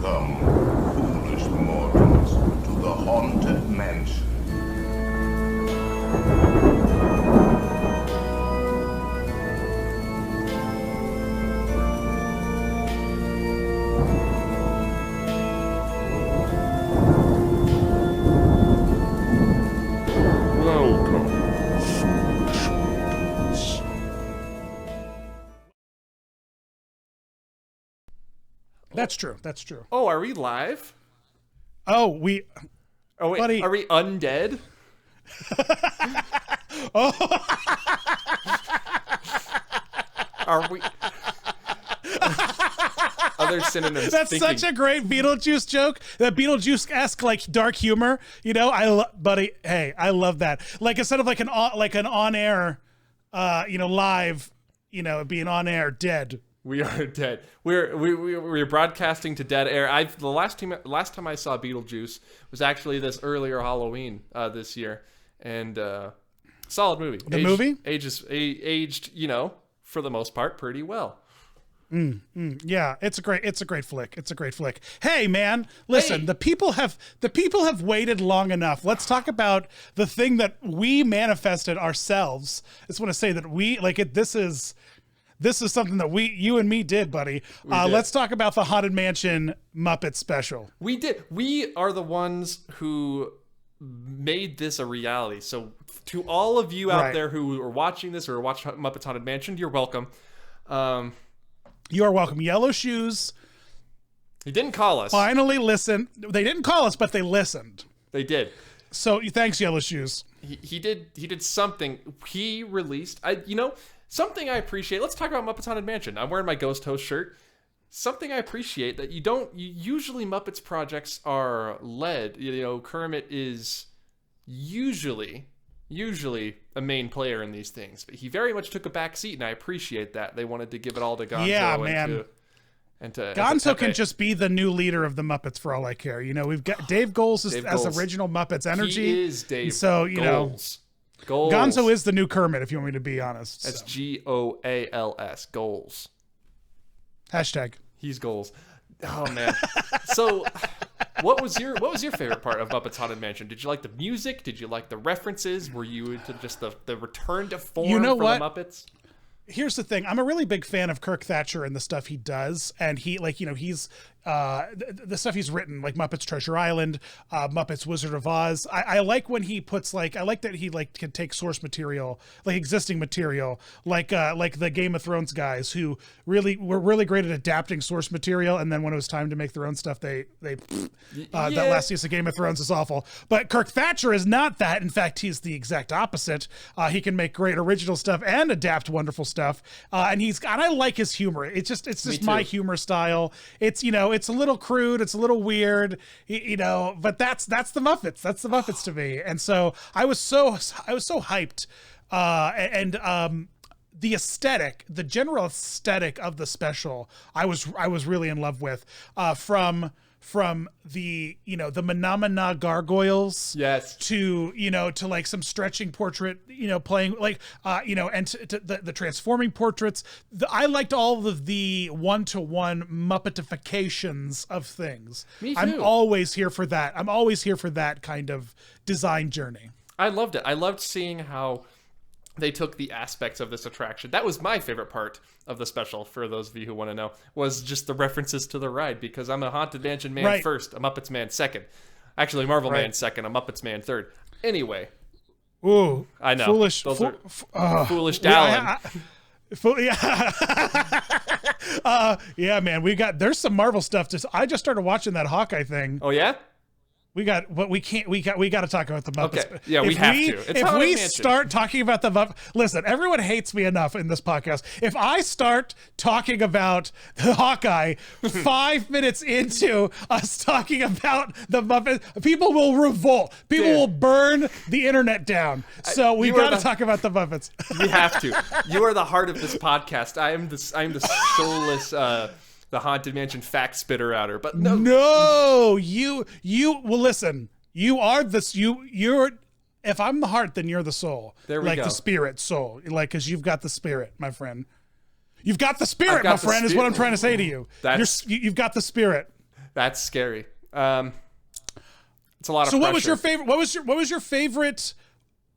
Welcome, foolish mortals, to the Haunted Mansion. That's true. That's true. Oh, are we live? Oh, wait, buddy. Are we undead? Are we? Other synonyms. That's such a great Beetlejuice joke. That Beetlejuice-esque, like, dark humor. You know, buddy. Hey, I love that. Like, instead of like an on-air, live, being on air, dead. We are dead. We're broadcasting to dead air. The last time I saw Beetlejuice was actually this earlier Halloween this year, and solid movie. Movie aged, for the most part, pretty well. Yeah, it's a great flick. It's a great flick. Hey, man, listen. Hey. The people have waited long enough. Let's talk about the thing that we manifested ourselves. I just want to say that This is something that you and me did, buddy. Let's talk about the Haunted Mansion Muppets Special. We did. We are the ones who made this a reality. So to all of you out there who are watching this or watch Muppets Haunted Mansion, you're welcome. You are welcome. Yellow Shoes. He didn't call us. Finally listened. They didn't call us, but they listened. They did. So thanks, Yellow Shoes. He did something. He released. Something I appreciate. Let's talk about Muppets Haunted Mansion. I'm wearing my Ghost Host shirt. Something I appreciate that usually Muppets projects are led. Kermit is usually a main player in these things, but he very much took a back seat, and I appreciate that. They wanted to give it all to Gonzo. Yeah, man. Gonzo can just be the new leader of the Muppets for all I care. We've got Dave Goelz as original Muppets energy. He is Dave. So Goelz. Gonzo is the new Kermit, if you want me to be honest. That's Goals. Goals. Hashtag. He's goals. Oh man. So, what was your favorite part of Muppets Haunted Mansion? Did you like the music? Did you like the references? Were you into just the return to form from the Muppets? Here's the thing. I'm a really big fan of Kirk Thatcher and the stuff he does. And he's the stuff he's written, like Muppets Treasure Island, Muppets Wizard of Oz. I like when he puts I like that he can take source material, like existing material, like the Game of Thrones guys who were really great at adapting source material. And then when it was time to make their own stuff, that last season of Game of Thrones is awful. But Kirk Thatcher is not that. In fact, he's the exact opposite. He can make great original stuff and adapt wonderful stuff. And I like his humor. It's just my humor style. It's a little crude. It's a little weird, but that's the Muppets. That's the Muppets to me. And so I was so hyped. The aesthetic, the general aesthetic of the special, I was really in love with, from the the Menomina gargoyles, yes, to like some stretching portrait, playing and to the transforming portraits. I liked all of the one-to-one Muppetifications of things. Me too. I'm always here for that. I'm always here for that kind of design journey. I loved it. I loved seeing how they took the aspects of this attraction. That was my favorite part of the special, for those of you who want to know, was just the references to the ride, because I'm a Haunted Mansion man first, a Muppets man second. Actually, Marvel man second, a Muppets man third. Anyway. Ooh. I know. Foolish. Foolish Dallin. Yeah, man, there's some Marvel stuff. I just started watching that Hawkeye thing. Oh, yeah? We got to talk about the Muppets. Okay. Yeah, we have to. If we start talking about the Muppets, listen, everyone hates me enough in this podcast. If I start talking about the Hawkeye 5 minutes into us talking about the Muppets, people will revolt. People will burn the internet down. So we've got to talk about the Muppets. We have to. You are the heart of this podcast. I am the soulless the Haunted Mansion fact spitter outer, but no, you well, listen, you're if I'm the heart, then you're the soul. There we go. Like the spirit soul, because you've got the spirit, my friend. You've got the spirit, my friend, is what I'm trying to say to you. You've got the spirit. That's scary. It's a lot of So pressure. what was your favorite?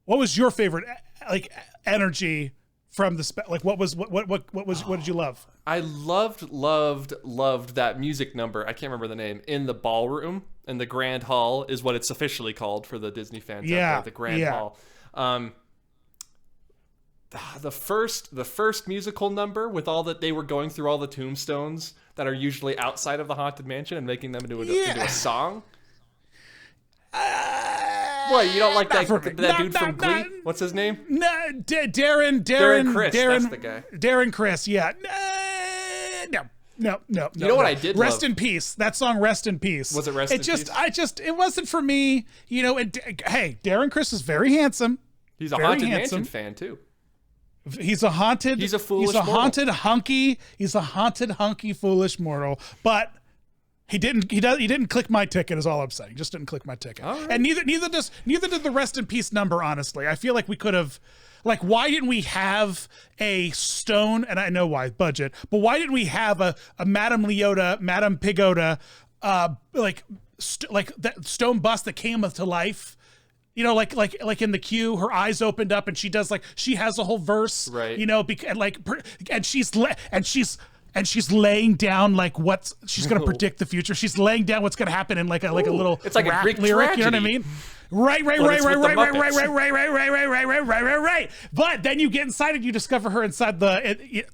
What was your favorite like energy from the like what did you love? I loved that music number. I can't remember the name. In the ballroom, in the Grand Hall is what it's officially called for the Disney fans out there, the Grand Hall. The first musical number with all that they were going through all the tombstones that are usually outside of the Haunted Mansion and making them into a song. What, you don't like that dude from Glee? What's his name? No, Darren Criss, that's the guy. Darren Criss, yeah. No. You know what I did Rest love? in Peace. That song, Rest in Peace. Was it Rest in Peace? It wasn't for me, you know, and hey, Darren Criss is very handsome. He's a Haunted Mansion fan, too. He's a haunted hunky foolish mortal, but he didn't click my ticket is all I'm saying. Just didn't click my ticket. Right. And neither did the Rest in Peace number, honestly. I feel like we could have, like, why didn't we have a stone, and I know why, budget, but why didn't we have a Madame Leota, Madame Pigota, like that stone bust that came to life? You know, like in the queue, her eyes opened up and she does she has a whole verse, right? You know, and she's laying down she's going to predict the future. She's laying down what's going to happen in like a little it's like rap a Greek lyric. tragedy. You know what I mean? Right. But then you get inside and you discover her inside the.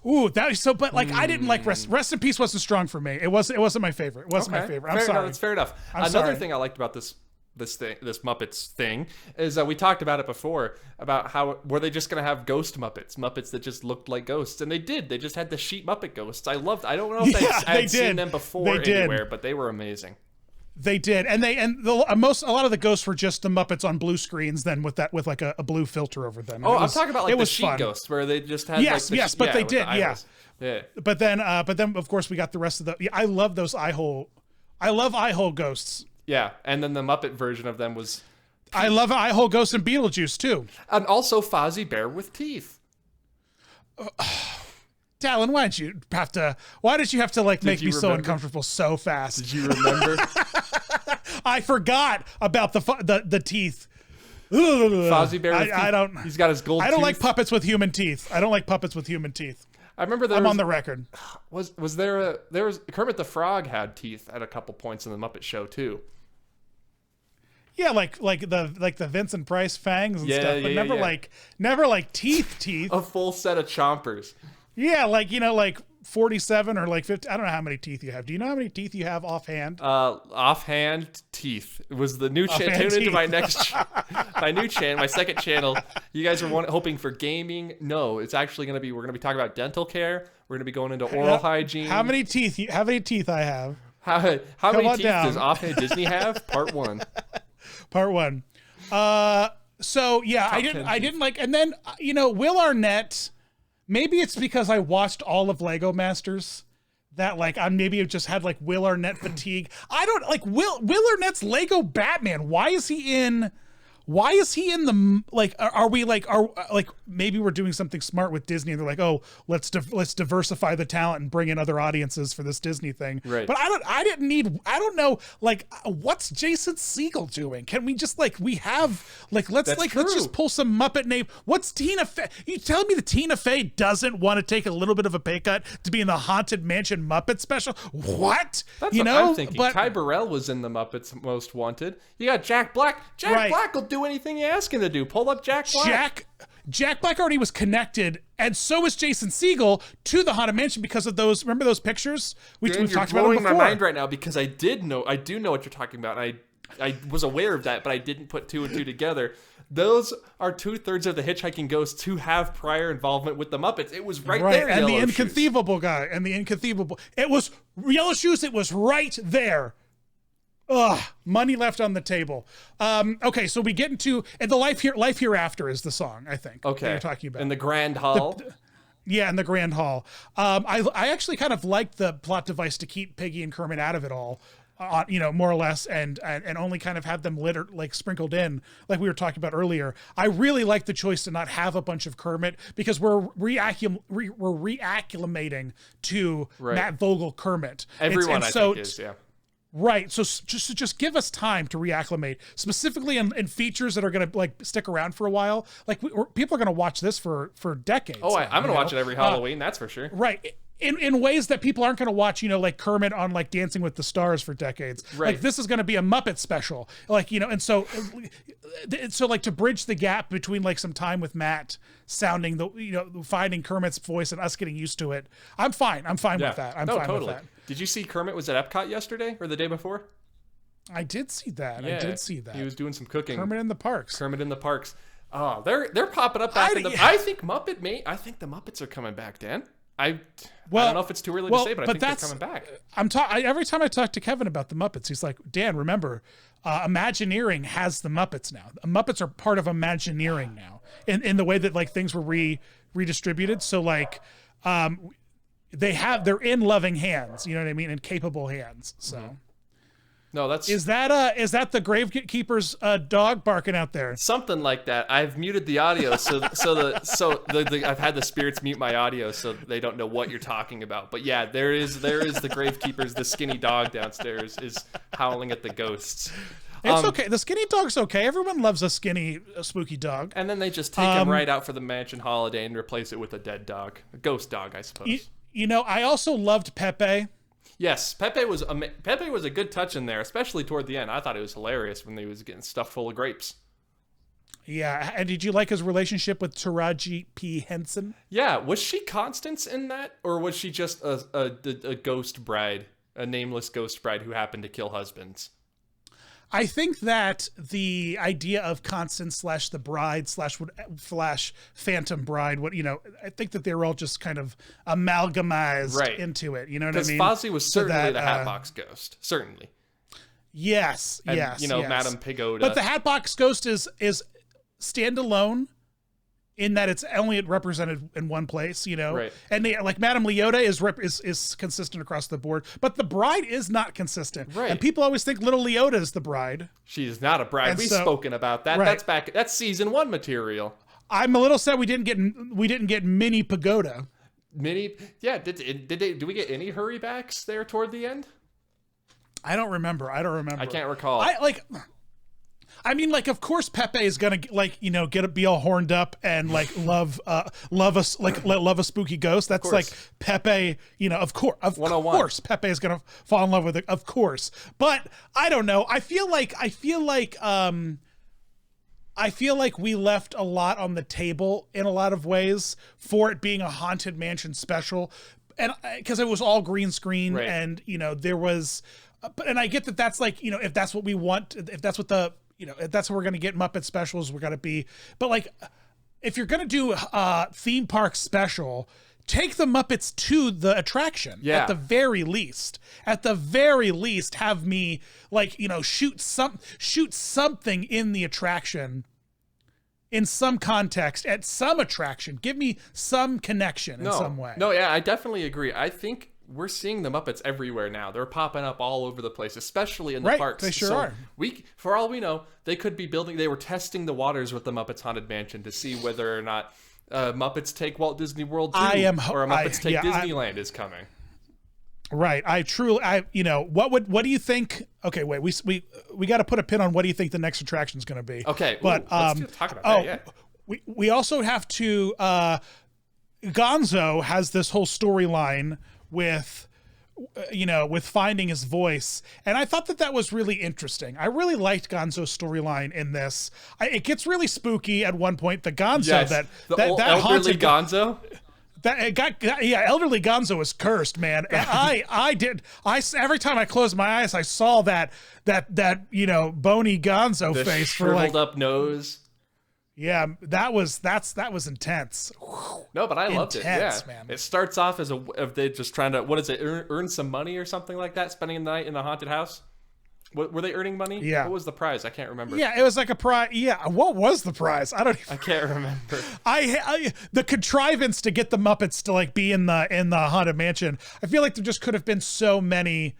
I didn't like Rest in Peace wasn't strong for me. It wasn't my favorite. It wasn't my favorite. I'm sorry. No, that's fair enough. Another thing I liked about this Muppets thing is we talked about it before about how were they just gonna have ghost Muppets that just looked like ghosts, and they just had the sheep Muppet ghosts. I don't know if I'd seen them before anywhere, but they were amazing. They did, and a lot of the ghosts were just the Muppets on blue screens, then with like a blue filter over them. I'm talking about like the sheep ghosts where they just had they did. But then of course we got the rest of the. I love those eye hole ghosts. Yeah, and then the Muppet version of them was... I love Eye Hole Ghost and Beetlejuice, too. And also Fozzie Bear with teeth. Dallin, why did you have to make me so uncomfortable so fast? Did you remember? I forgot about the teeth. Fozzie Bear with teeth. He's got his gold I don't tooth. like puppets with human teeth. I remember I'm on the record. Was there was Kermit the Frog had teeth at a couple points in the Muppet Show too. Yeah, like the Vincent Price fangs and stuff, but never like teeth. A full set of chompers. Yeah, like 47 or like 50. I don't know how many teeth you have. Do you know how many teeth you have offhand? Offhand teeth. It was the new channel. Tune into my next, my new channel, my second channel. You guys are hoping for gaming. No, it's actually going to be, we're going to be talking about dental care. We're going to be going into oral hygiene. How many teeth I have? How many teeth does Offhand Disney have? Part 1. Part 1. So yeah, I didn't like, and then, Will Arnett, maybe it's because I watched all of Lego Masters that I maybe just had Will Arnett fatigue. I don't like Will Arnett's Lego Batman. Why is he in the are we maybe we're doing something smart with Disney and they're like, oh, let's diversify the talent and bring in other audiences for this Disney thing. Right. But I don't know what's Jason Segel doing? Can we just let's just pull some Muppet name. What's Tina Fey? You telling me that Tina Fey doesn't want to take a little bit of a pay cut to be in the Haunted Mansion Muppet Special? What? That's what I'm thinking. But Ty Burrell was in the Muppets Most Wanted. You got Jack Black. Jack Black will do anything you ask him to do. Pull up Jack Black. Jack Black already was connected, and so is Jason Segel to the Haunted Mansion because of those. Remember those pictures? We've talked about them before. You're blowing my mind right now because I do know what you're talking about. And I was aware of that, but I didn't put 2 and 2 together. Those are 2/3 of the Hitchhiking Ghosts who have prior involvement with the Muppets. It was right there. And the Inconceivable guy, and the Inconceivable. It was Yellow Shoes. It was right there. Ugh, money left on the table. Okay, so we get into the Life Hereafter is the song, I think. Okay, that you're talking about in the Grand Hall. In the Grand Hall. I actually kind of liked the plot device to keep Piggy and Kermit out of it all. more or less, and only kind of have them like sprinkled in, like we were talking about earlier. I really like the choice to not have a bunch of Kermit, because we're reacclimating to Matt Vogel Kermit. Everyone, I think, is, yeah. Right. So just give us time to reacclimate, specifically in features that are going to like stick around for a while. Like people are going to watch this for decades. Oh, I'm going to watch it every Halloween. That's for sure. Right. In ways that people aren't going to watch, like Kermit on like Dancing with the Stars for decades. Right. Like this is going to be a Muppet special. Like, and so like to bridge the gap between like some time with Matt sounding finding Kermit's voice and us getting used to it. I'm fine. with that. I'm fine with that. Did you see Kermit was at Epcot yesterday or the day before? I did see that. Yeah, he was doing some cooking. Kermit in the parks. Oh, they're popping up back in the. I think the Muppets are coming back, Dan. I don't know if it's too early to say, but I think they're coming back. Every time I talk to Kevin about the Muppets, he's like, Dan, remember, Imagineering has the Muppets now. The Muppets are part of Imagineering now, in the way that like things were redistributed. So like, they're in loving hands, you know what I mean, and capable hands. So. Mm-hmm. No, is that the Gravekeeper's dog barking out there? Something like that. I've muted the audio, so I've had the spirits mute my audio so they don't know what you're talking about. But yeah, there is the Gravekeeper's, the skinny dog downstairs is howling at the ghosts. It's okay. The skinny dog's okay. Everyone loves a skinny, spooky dog. And then they just take him right out for the mansion holiday and replace it with a dead dog, a ghost dog, I suppose. I also loved Pepe. Yes, Pepe was a good touch in there, especially toward the end. I thought it was hilarious when he was getting stuffed full of grapes. Yeah, and did you like his relationship with Taraji P. Henson? Yeah, was she Constance in that, or was she just a ghost bride, a nameless ghost bride who happened to kill husbands? I think that the idea of Constance / the bride / Phantom Bride, I think that they were all just kind of amalgamized into it. You know what I mean? Because Fozzie was certainly the Hatbox Ghost, certainly. Yes, and, yes. Madame Pagoda. But the Hatbox Ghost is standalone in that it's only represented in one place, Right. And like Madame Leota is consistent across the board, but the bride is not consistent. Right. And people always think little Leota is the bride. She's not a bride. We've spoken about that. Right. That's season 1 material. I'm a little sad we didn't get Mini Pagoda. Yeah. Do we get any hurry backs there toward the end? I don't remember. I can't recall. Of course Pepe is gonna be all horned up and like love a spooky ghost. That's like Pepe, of course Pepe is gonna fall in love with it, of course. But I don't know. I feel like we left a lot on the table in a lot of ways for it being a Haunted Mansion special, and because it was all green screen, right. And there was, and I get that that's like if that's what we want, if that's what the if that's what we're going to get Muppet specials, we're going to be. But like, if you're going to do a theme park special, take the Muppets to the attraction. Yeah. At the very least, have me like, shoot something in the attraction in some context at some attraction. Give me some connection in some way. No, yeah, I definitely agree. I think we're seeing the Muppets everywhere now. They're popping up all over the place, especially in the parks. They sure are. For all we know, they could be they were testing the waters with the Muppets Haunted Mansion to see whether or not Muppets Take Walt Disney World 2 or Muppets Take Disneyland is coming. Right. What do you think? Okay, wait, we got to put a pin on what do you think the next attraction is going to be. Okay. But let's talk about that, yeah. We also have to, Gonzo has this whole storyline with finding his voice. And I thought that was really interesting. I really liked Gonzo's storyline in this. It gets really spooky at one point. The Gonzo, yes, that elderly haunted Gonzo. Elderly Gonzo was cursed, man. And every time I closed my eyes, I saw that bony Gonzo the face for shriveled up nose. Yeah, that was intense. No, but I loved it. Yeah, man. It starts off as if they just trying to earn some money or something like that, spending the night in a haunted house. Were they earning money? Yeah. What was the prize? I can't remember. Yeah, it was like a prize. Yeah, what was the prize? I can't remember. The contrivance to get the Muppets to like be in the Haunted Mansion. I feel like there just could have been so many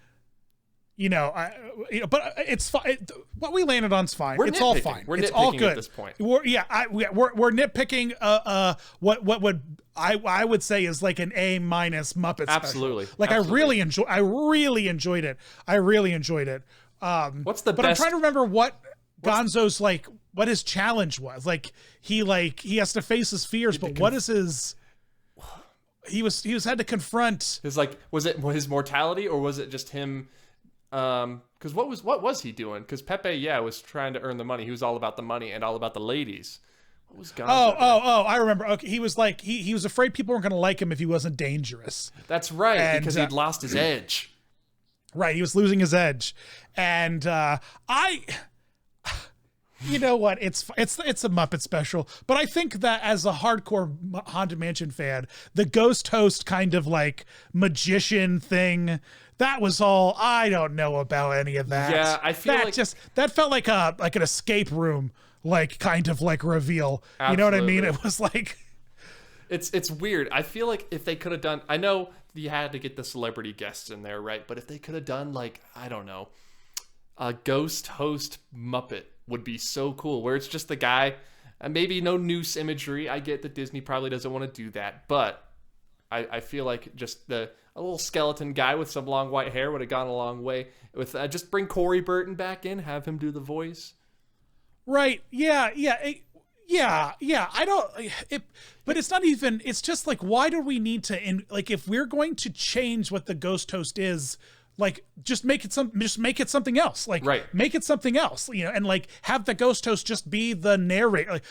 but it's fine. What we landed on's fine. It's all fine. It's all nitpicking good at this point. We're nitpicking. What would I would say is like an A- Muppet Absolutely. Special. Like Absolutely. I really enjoyed it. What's the but best? I'm trying to remember what Gonzo's like. What his challenge was. Like he has to face his fears. But what is his? He was had to confront his was it his mortality or was it just him? Because what was he doing? Because Pepe, was trying to earn the money. He was all about the money and all about the ladies. What was Gonzo? I remember. Okay, he was like he was afraid people weren't going to like him if he wasn't dangerous. That's right, because he'd lost his edge. Right, he was losing his edge, and you know what? It's a Muppet Special, but I think that as a hardcore Haunted Mansion fan, the ghost host kind of like magician thing. That was all. I don't know about any of that. Yeah, I feel that like that felt like an escape room, like kind of like reveal. Absolutely. You know what I mean? It was like it's weird. I feel like if they could have done, I know you had to get the celebrity guests in there, right? But if they could have done like, I don't know, a ghost host Muppet would be so cool, where it's just the guy, and maybe no noose imagery. I get that Disney probably doesn't want to do that, but I feel like just a little skeleton guy with some long white hair would have gone a long way. With just bring Corey Burton back in, have him do the voice. Right? Yeah. I don't. But it's not even. It's just like, why do we need to? Like, if we're going to change what the ghost host is, like, just make it something else. Like, right. Make it something else. And like have the ghost host just be the narrator. Like,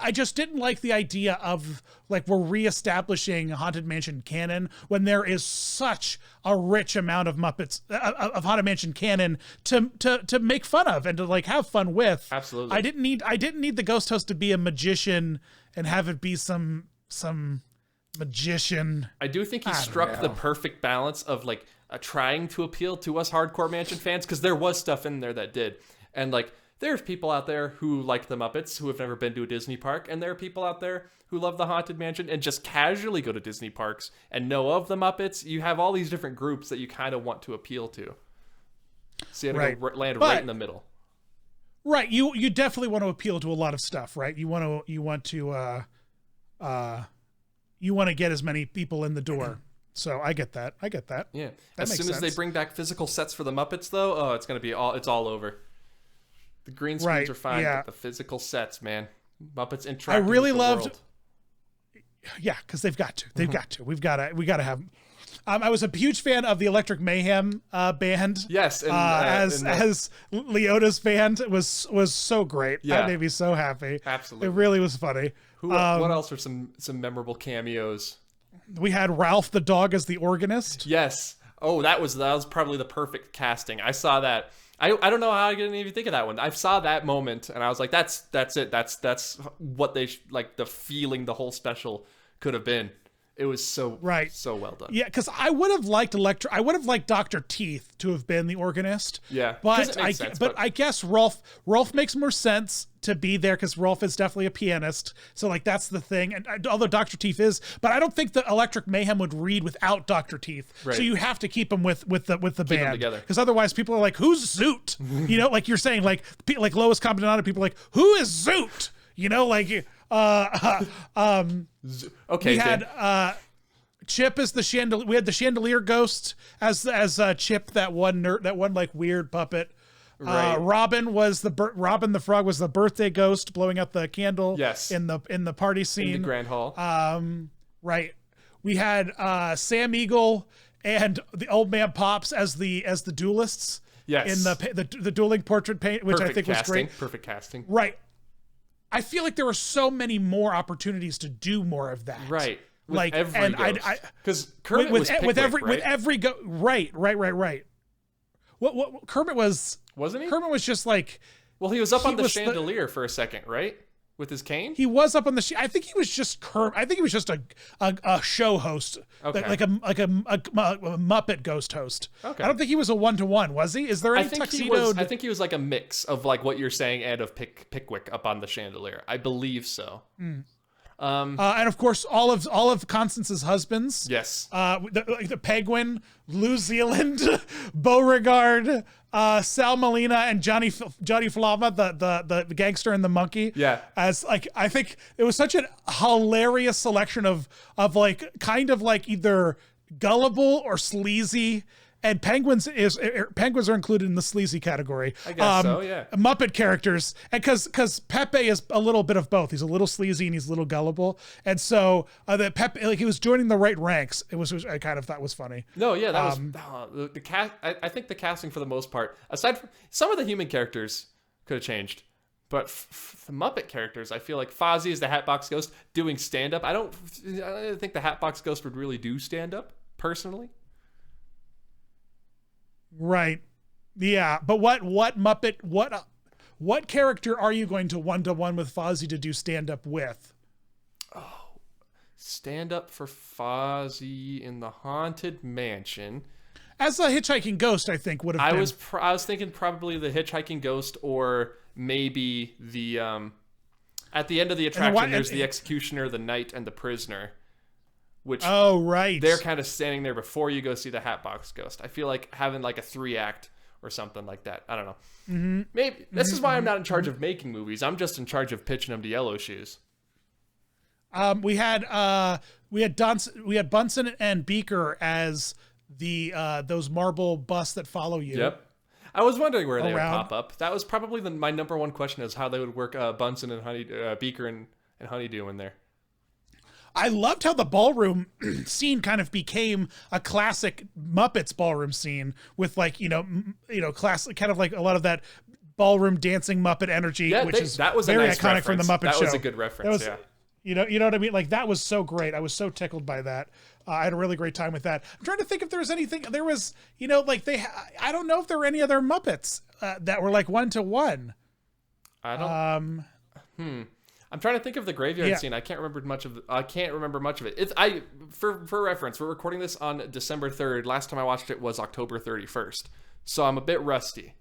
I just didn't like the idea of like we're reestablishing Haunted Mansion canon when there is such a rich amount of Muppets of Haunted Mansion canon to make fun of and to like have fun with. Absolutely. I didn't need the ghost host to be a magician and have it be some magician. I do think he struck the perfect balance of like trying to appeal to us hardcore Mansion fans, because there was stuff in there that did. And like there's people out there who like the Muppets who have never been to a Disney park, and there are people out there who love the Haunted Mansion and just casually go to Disney parks and know of the Muppets. You have all these different groups that you kind of want to appeal to. So you had to land right in the middle. Right. You definitely want to appeal to a lot of stuff, right? You want to get as many people in the door. So I get that. Yeah. That as soon as they bring back physical sets for the Muppets, though, it's all over. The green screens are fine, but the physical sets, man. Muppets interacting. I really with the loved. world. Yeah, because they've got to. We got to have. I was a huge fan of the Electric Mayhem band. Yes, as Leota's band was so great. Yeah. That made me so happy. Absolutely, it really was funny. What else are some memorable cameos? We had Ralph the dog as the organist. Yes. Oh, that was probably the perfect casting. I saw that. I don't know how I didn't even think of that one. I saw that moment and I was like, that's it. That's what they like. The feeling the whole special could have been. It was so well done. Yeah, because I would have liked Dr. Teeth to have been the organist. Yeah, but I guess Rolf makes more sense to be there because Rolf is definitely a pianist. So like that's the thing. And although Dr. Teeth is, but I don't think the Electric Mayhem would read without Dr. Teeth. Right. So you have to keep him with the band together, because otherwise people are like, who's Zoot? Like you're saying, like Lois Combinato, people are like, who is Zoot? Okay. We had Chip as the chandelier. We had the chandelier ghost as Chip, that one like weird puppet. Right. Robin the frog was the birthday ghost blowing out the candle. Yes. In the party scene. In the Grand Hall. Right. We had Sam Eagle and the old man Pops as the duelists. Yes. In the dueling portrait paint, which I think was great. Perfect casting. Right. I feel like there were so many more opportunities to do more of that. Right. With like every because Kermit was Pickwick, with every right. What Kermit wasn't he? Kermit was just like, well, he was up on the chandelier for a second, right? With his cane. He was up on the. I think he was just Kermit. I think he was just a show host, like a Muppet ghost host. Okay. I don't think he was a 1-to-1, was he? Is there any tuxedo? I think he was like a mix of like what you're saying and of Pickwick up on the chandelier. I believe so. And of course, all of Constance's husbands. Yes. The Penguin, New Zealand, Beauregard, Sal Molina, and Johnny Flama, the gangster and the monkey. Yeah. As like, I think it was such a hilarious selection of like kind of like either gullible or sleazy. And penguins are included in the sleazy category. I guess so, yeah. Muppet characters, and because Pepe is a little bit of both. He's a little sleazy and he's a little gullible, and so that Pepe, like, he was joining the right ranks. It was I kind of thought was funny. No, yeah, that was the cast. I think the casting for the most part, aside from some of the human characters, could have changed, but the Muppet characters, I feel like Fozzie is the Hatbox Ghost doing stand up. I don't think the Hatbox Ghost would really do stand up personally. Right. Yeah. But what Muppet, what character are you going to one-to-one with Fozzie to do stand-up with? Oh, stand up for Fozzie in the Haunted Mansion. As a hitchhiking ghost, I think would have been. I was thinking probably the hitchhiking ghost, or maybe the, at the end of the attraction, there's the executioner, the knight, and the prisoner. Which right, they're kind of standing there before you go see the Hatbox Ghost. I feel like having like a 3-act or something like that. I don't know. Mm-hmm. Maybe this is why I'm not in charge of making movies. I'm just in charge of pitching them to Yellow Shoes. We had Bunsen and Beaker as the those marble busts that follow you. Yep. I was wondering where they would pop up. That was probably my number one question, is how they would work Bunsen and Beaker and Honeydew in there. I loved how the ballroom scene kind of became a classic Muppets ballroom scene with, like, you know, classic, kind of like a lot of that ballroom dancing Muppet energy, that was very iconic reference from the Muppet Show. That was a good reference. Yeah. You know what I mean? Like, that was so great. I was so tickled by that. I had a really great time with that. I'm trying to think if there's anything. There was, you know, like I don't know if there were any other Muppets that were like one-to-one. I don't. I'm trying to think of the graveyard scene. I can't remember much of it. For reference, we're recording this on December 3rd. Last time I watched it was October 31st. So I'm a bit rusty.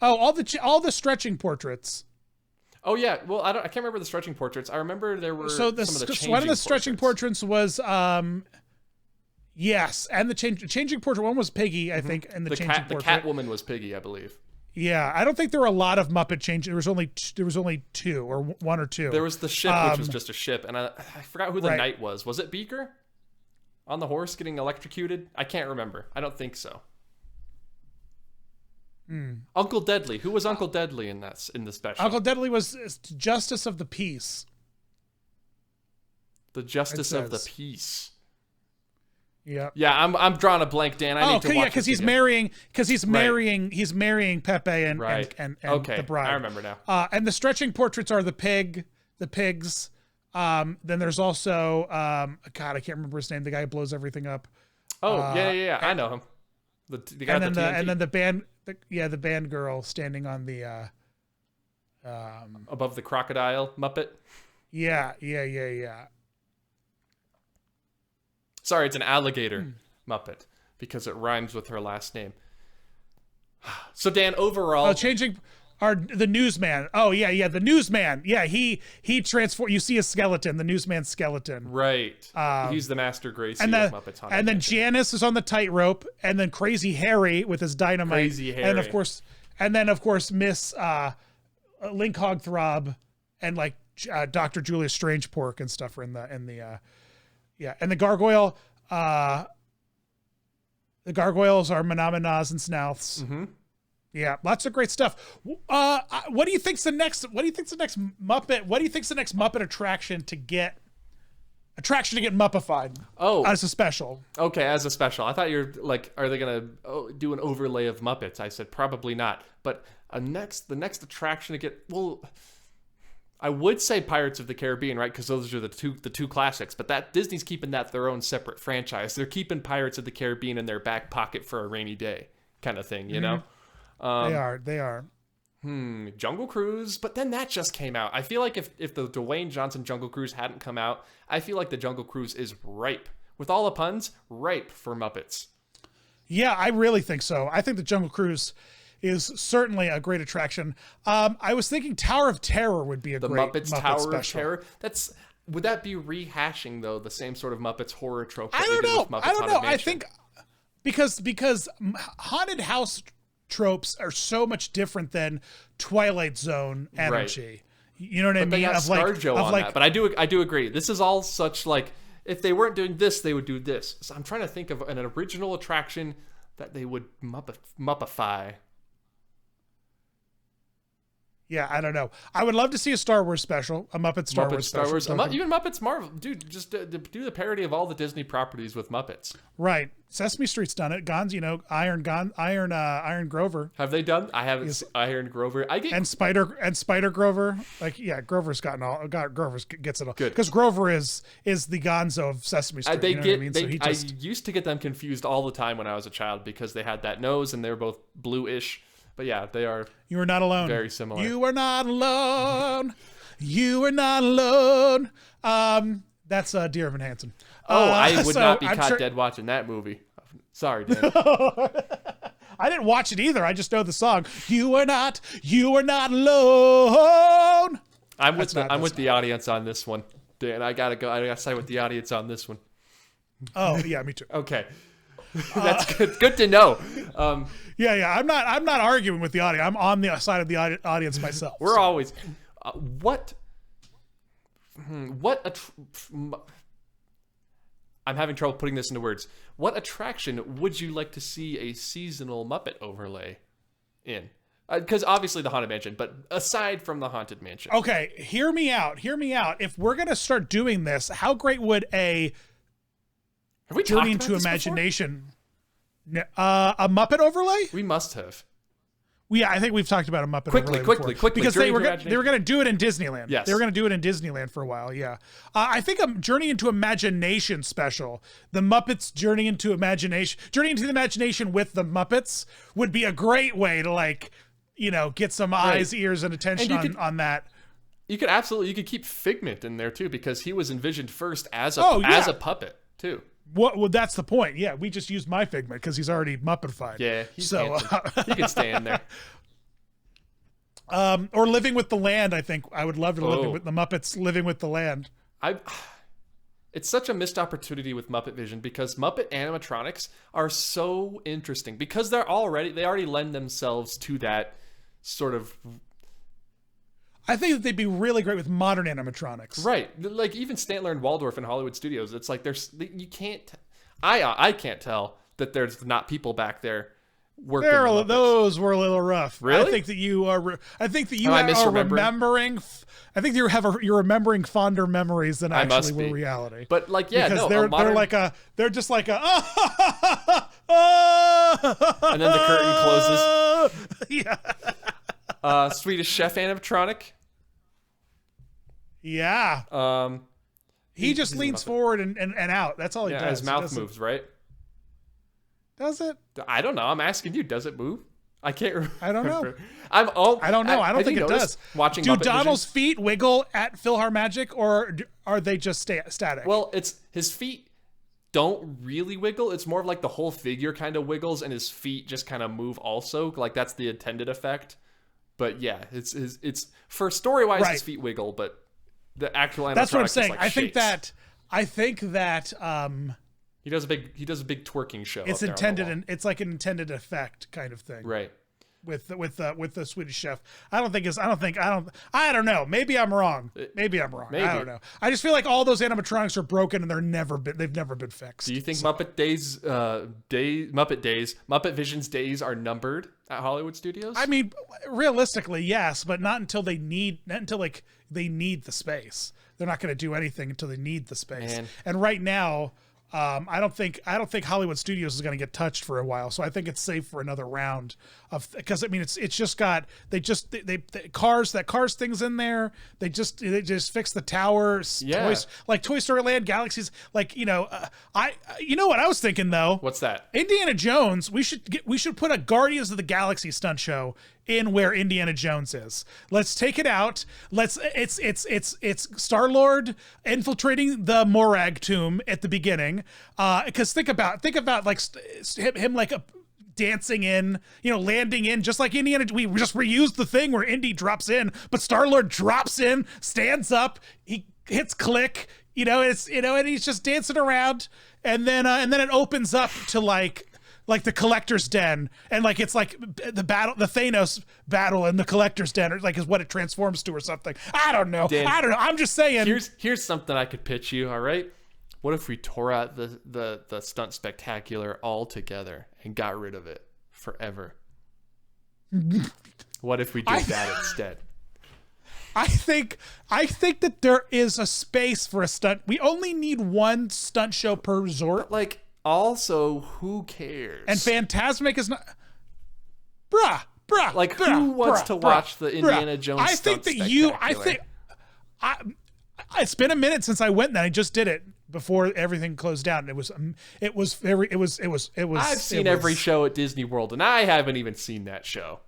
Oh, all the stretching portraits. Oh yeah. Well, I can't remember the stretching portraits. I remember there were some of the changing one of the stretching portraits was yes, and the changing portrait one was Piggy, I think, and the changing portrait. The Catwoman was Piggy, I believe. Yeah, I don't think there were a lot of Muppet changes. There was only two, or one or two. There was the ship, which was just a ship, and I forgot who the knight was. Was it Beaker on the horse getting electrocuted? I can't remember. I don't think so. Uncle Deadly. Who was Uncle Deadly in the special? Uncle Deadly was Justice of the Peace. The Justice of the Peace. Yeah. Yeah, I'm drawing a blank, Dan. I need to watch because he's marrying Pepe and the bride. I remember now. And the stretching portraits are the pigs. Then there's also God, I can't remember his name. The guy who blows everything up. Oh, yeah. I know him. The guy and then the band girl standing on the above the crocodile Muppet. Yeah. Sorry, it's an alligator Muppet because it rhymes with her last name. So Dan, overall, the newsman. Oh yeah, the newsman. Yeah, he transform. You see a skeleton, the newsman's skeleton. Right. He's the Master Gracie of Muppets Haunted And then Mansion. Janice is on the tightrope, and then Crazy Harry with his dynamite. Crazy Harry. And of course Miss Link Hogthrob and like Dr. Julia Strangepork and stuff are in the and the gargoyle. The gargoyles are Menominas and Snouths. Mm-hmm. Yeah, lots of great stuff. What do you think's the next Muppet? What do you think's the next Muppet attraction to get Muppified? Oh, as a special. Okay, as a special. I thought you were like, are they gonna do an overlay of Muppets? I said probably not. But the next attraction to get, well, I would say Pirates of the Caribbean, right? Because those are the two classics. But that Disney's keeping that their own separate franchise. They're keeping Pirates of the Caribbean in their back pocket for a rainy day, kind of thing, you know. They are. Jungle Cruise, but then that just came out. I feel like if the Dwayne Johnson Jungle Cruise hadn't come out, I feel like the Jungle Cruise is ripe, with all the puns, ripe for Muppets. Yeah, I really think so. I think the Jungle Cruise is certainly a great attraction. I was thinking Tower of Terror would be a great Muppets Muppet Tower special. of Terror. That's, would that be rehashing though the same sort of Muppets horror trope? That I don't we did know. with Muppets I don't know. Haunted I Mansion? think because haunted house tropes are so much different than Twilight Zone energy. You know what I But they mean? got ScarJo on that. But I do agree. This is all such like, if they weren't doing this, they would do this. So I'm trying to think of an original attraction that they would Muppify. Yeah, I don't know. I would love to see a Star Wars special, a Muppet Star Wars special. Even Muppets Marvel. Dude, just do the parody of all the Disney properties with Muppets. Right. Sesame Street's done it. Iron Grover. Have they done? I haven't. Iron Grover. And Spider Grover. Like, yeah, Grover's Grover gets it all. Good. Because Grover is the Gonzo of Sesame Street. I used to get them confused all the time when I was a child because they had that nose and they were both bluish. But yeah, they are. You are not alone. Very similar. You are not alone. You are not alone. That's Dear Evan Hansen. I would not be caught dead watching that movie. Sorry, Dan. I didn't watch it either. I just know the song. You are not alone. I'm with the audience on this one, Dan. I gotta side with the audience on this one. Oh yeah, me too. Okay. That's good to know. Yeah. I'm not arguing with the audience. I'm on the side of the audience myself. We're always. I'm having trouble putting this into words. What attraction would you like to see a seasonal Muppet overlay in? Because obviously the Haunted Mansion, but aside from the Haunted Mansion. Okay, hear me out. If we're gonna start doing this, how great would a Have we Journey talked about into this Imagination? A Muppet overlay? Before? We must have. Yeah, I think we've talked about a Muppet overlay before. Quickly. Because they were going to do it in Disneyland. Yes. They were going to do it in Disneyland for a while, yeah. I think a Journey into Imagination special, the Muppets Journey into the Imagination with the Muppets would be a great way to get some eyes, ears, and attention on that. You could keep Figment in there too, because he was envisioned first as a puppet too. Well, that's the point. Yeah, we just used my Figment because he's already Muppetified. Yeah, he can stay in there. Or Living with the Land. I think I would love to live with the Muppets Living with the Land. It's such a missed opportunity with Muppet Vision because Muppet animatronics are so interesting because they already lend themselves to that sort of. I think that they'd be really great with modern animatronics. Right. Like even Stantler and Waldorf in Hollywood studios, it's like you can't I can't tell that there's not people back there working. Those were a little rough. Really? I think that you are remembering. I think you're remembering fonder memories than actually were reality. But because they're just like a and then the curtain closes. Yeah. Swedish Chef animatronic. Yeah. He just leans forward and out. That's all he does. His mouth moves, right? Does it? I don't know. I'm asking you. Does it move? I can't remember. I don't know. I don't know. I don't think it does. Do Donald's feet wiggle at PhilharMagic, or are they just static? Well, his feet don't really wiggle. It's more of like the whole figure kind of wiggles, and his feet just kind of move also. Like that's the intended effect. But yeah, it's for story-wise, his feet wiggle, but the actual animatronic. That's what I'm saying. Like I think that he does a big twerking show. It's intended, and it's like an intended effect kind of thing, right? With the Swedish Chef. I don't know. Maybe I'm wrong. Maybe. I don't know. I just feel like all those animatronics are broken and they've never been fixed. Do you think Muppet Vision's days are numbered at Hollywood Studios? I mean, realistically, yes, but not until they need the space. They're not going to do anything until they need the space. Man. And right now, I don't think Hollywood Studios is going to get touched for a while. So I think it's safe for another round of, because I mean it's just got cars things in there. They just fix the towers. Yeah. Toy Story Land, Galaxies. You know what I was thinking though. What's that? Indiana Jones. We should put a Guardians of the Galaxy stunt show in where Indiana Jones is. Let's take it out. It's Star-Lord infiltrating the Morag tomb at the beginning. Because think about like him like dancing in, landing in, just like Indiana. We just reused the thing where Indy drops in, but Star-Lord drops in, stands up, he hits click, and he's just dancing around, and then it opens up to like the collector's den, and like it's like the Thanos battle in the collector's den, or like is what it transforms to or something. I don't know. Dan, I'm just saying. Here's something I could pitch you. All right, what if we tore out the stunt spectacular altogether and got rid of it forever? What if we did that instead? I think that there is a space for a stunt. We only need one stunt show per resort. But like, also, who cares? And Fantasmic is not, bruh. Like, who wants to watch the Indiana Jones? I think that it's been a minute since I went, and I just did it before everything closed down. It was. I've seen every show at Disney World, and I haven't even seen that show.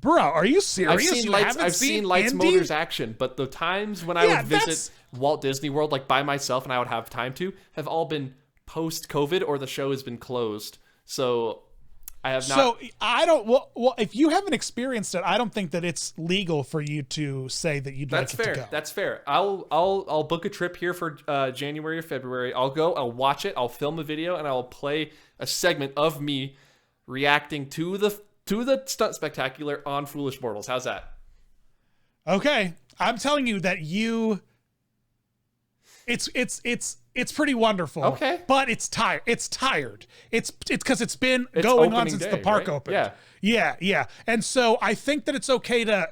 Bro, are you serious? I've seen Lights, Motors, Action, but the times when I would visit Walt Disney World, like by myself, and I would have time to, have all been post-COVID, or the show has been closed. So I have not. So I don't. Well, if you haven't experienced it, I don't think that it's legal for you to say that you'd like it to go. That's fair. I'll book a trip here for January or February. I'll go. I'll watch it. I'll film a video, and I'll play a segment of me reacting to the stunt spectacular on Foolish Mortals. How's that? Okay, I'm telling you that it's pretty wonderful. Okay, but it's tired. It's because it's been going on since the park opened. Yeah. And so I think that it's okay to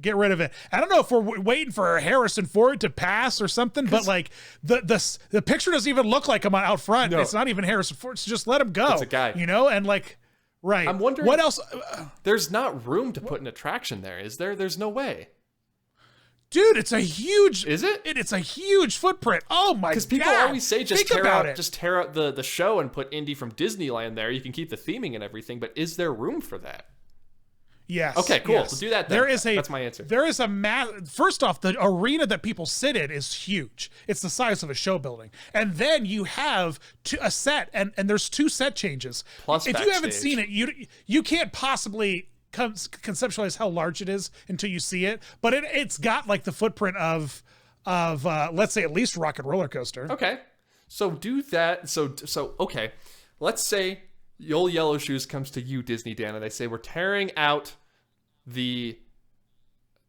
get rid of it. I don't know if we're waiting for Harrison Ford to pass or something, but like the picture doesn't even look like him out front. No. It's not even Harrison Ford. So just let him go. It's a guy, and like. Right. I'm wondering what else. There's not room to put an attraction there, is there? There's no way. Dude, it's a huge. Is it? It's a huge footprint. Oh my god! Because people always say just tear out the show and put Indy from Disneyland there. You can keep the theming and everything, but is there room for that? Yes. Okay, cool. Yes. So do that then. That's my answer. There is first off, the arena that people sit in is huge. It's the size of a show building. And then you have a set, and there's 2 set changes. Plus, if you haven't seen it, you can't possibly conceptualize how large it is until you see it. But it's got like the footprint of let's say at least Rock and Roller Coaster. Okay. So do that. So okay. Let's say Old Yellow Shoes comes to you, Disney Dan, and they say, we're tearing out the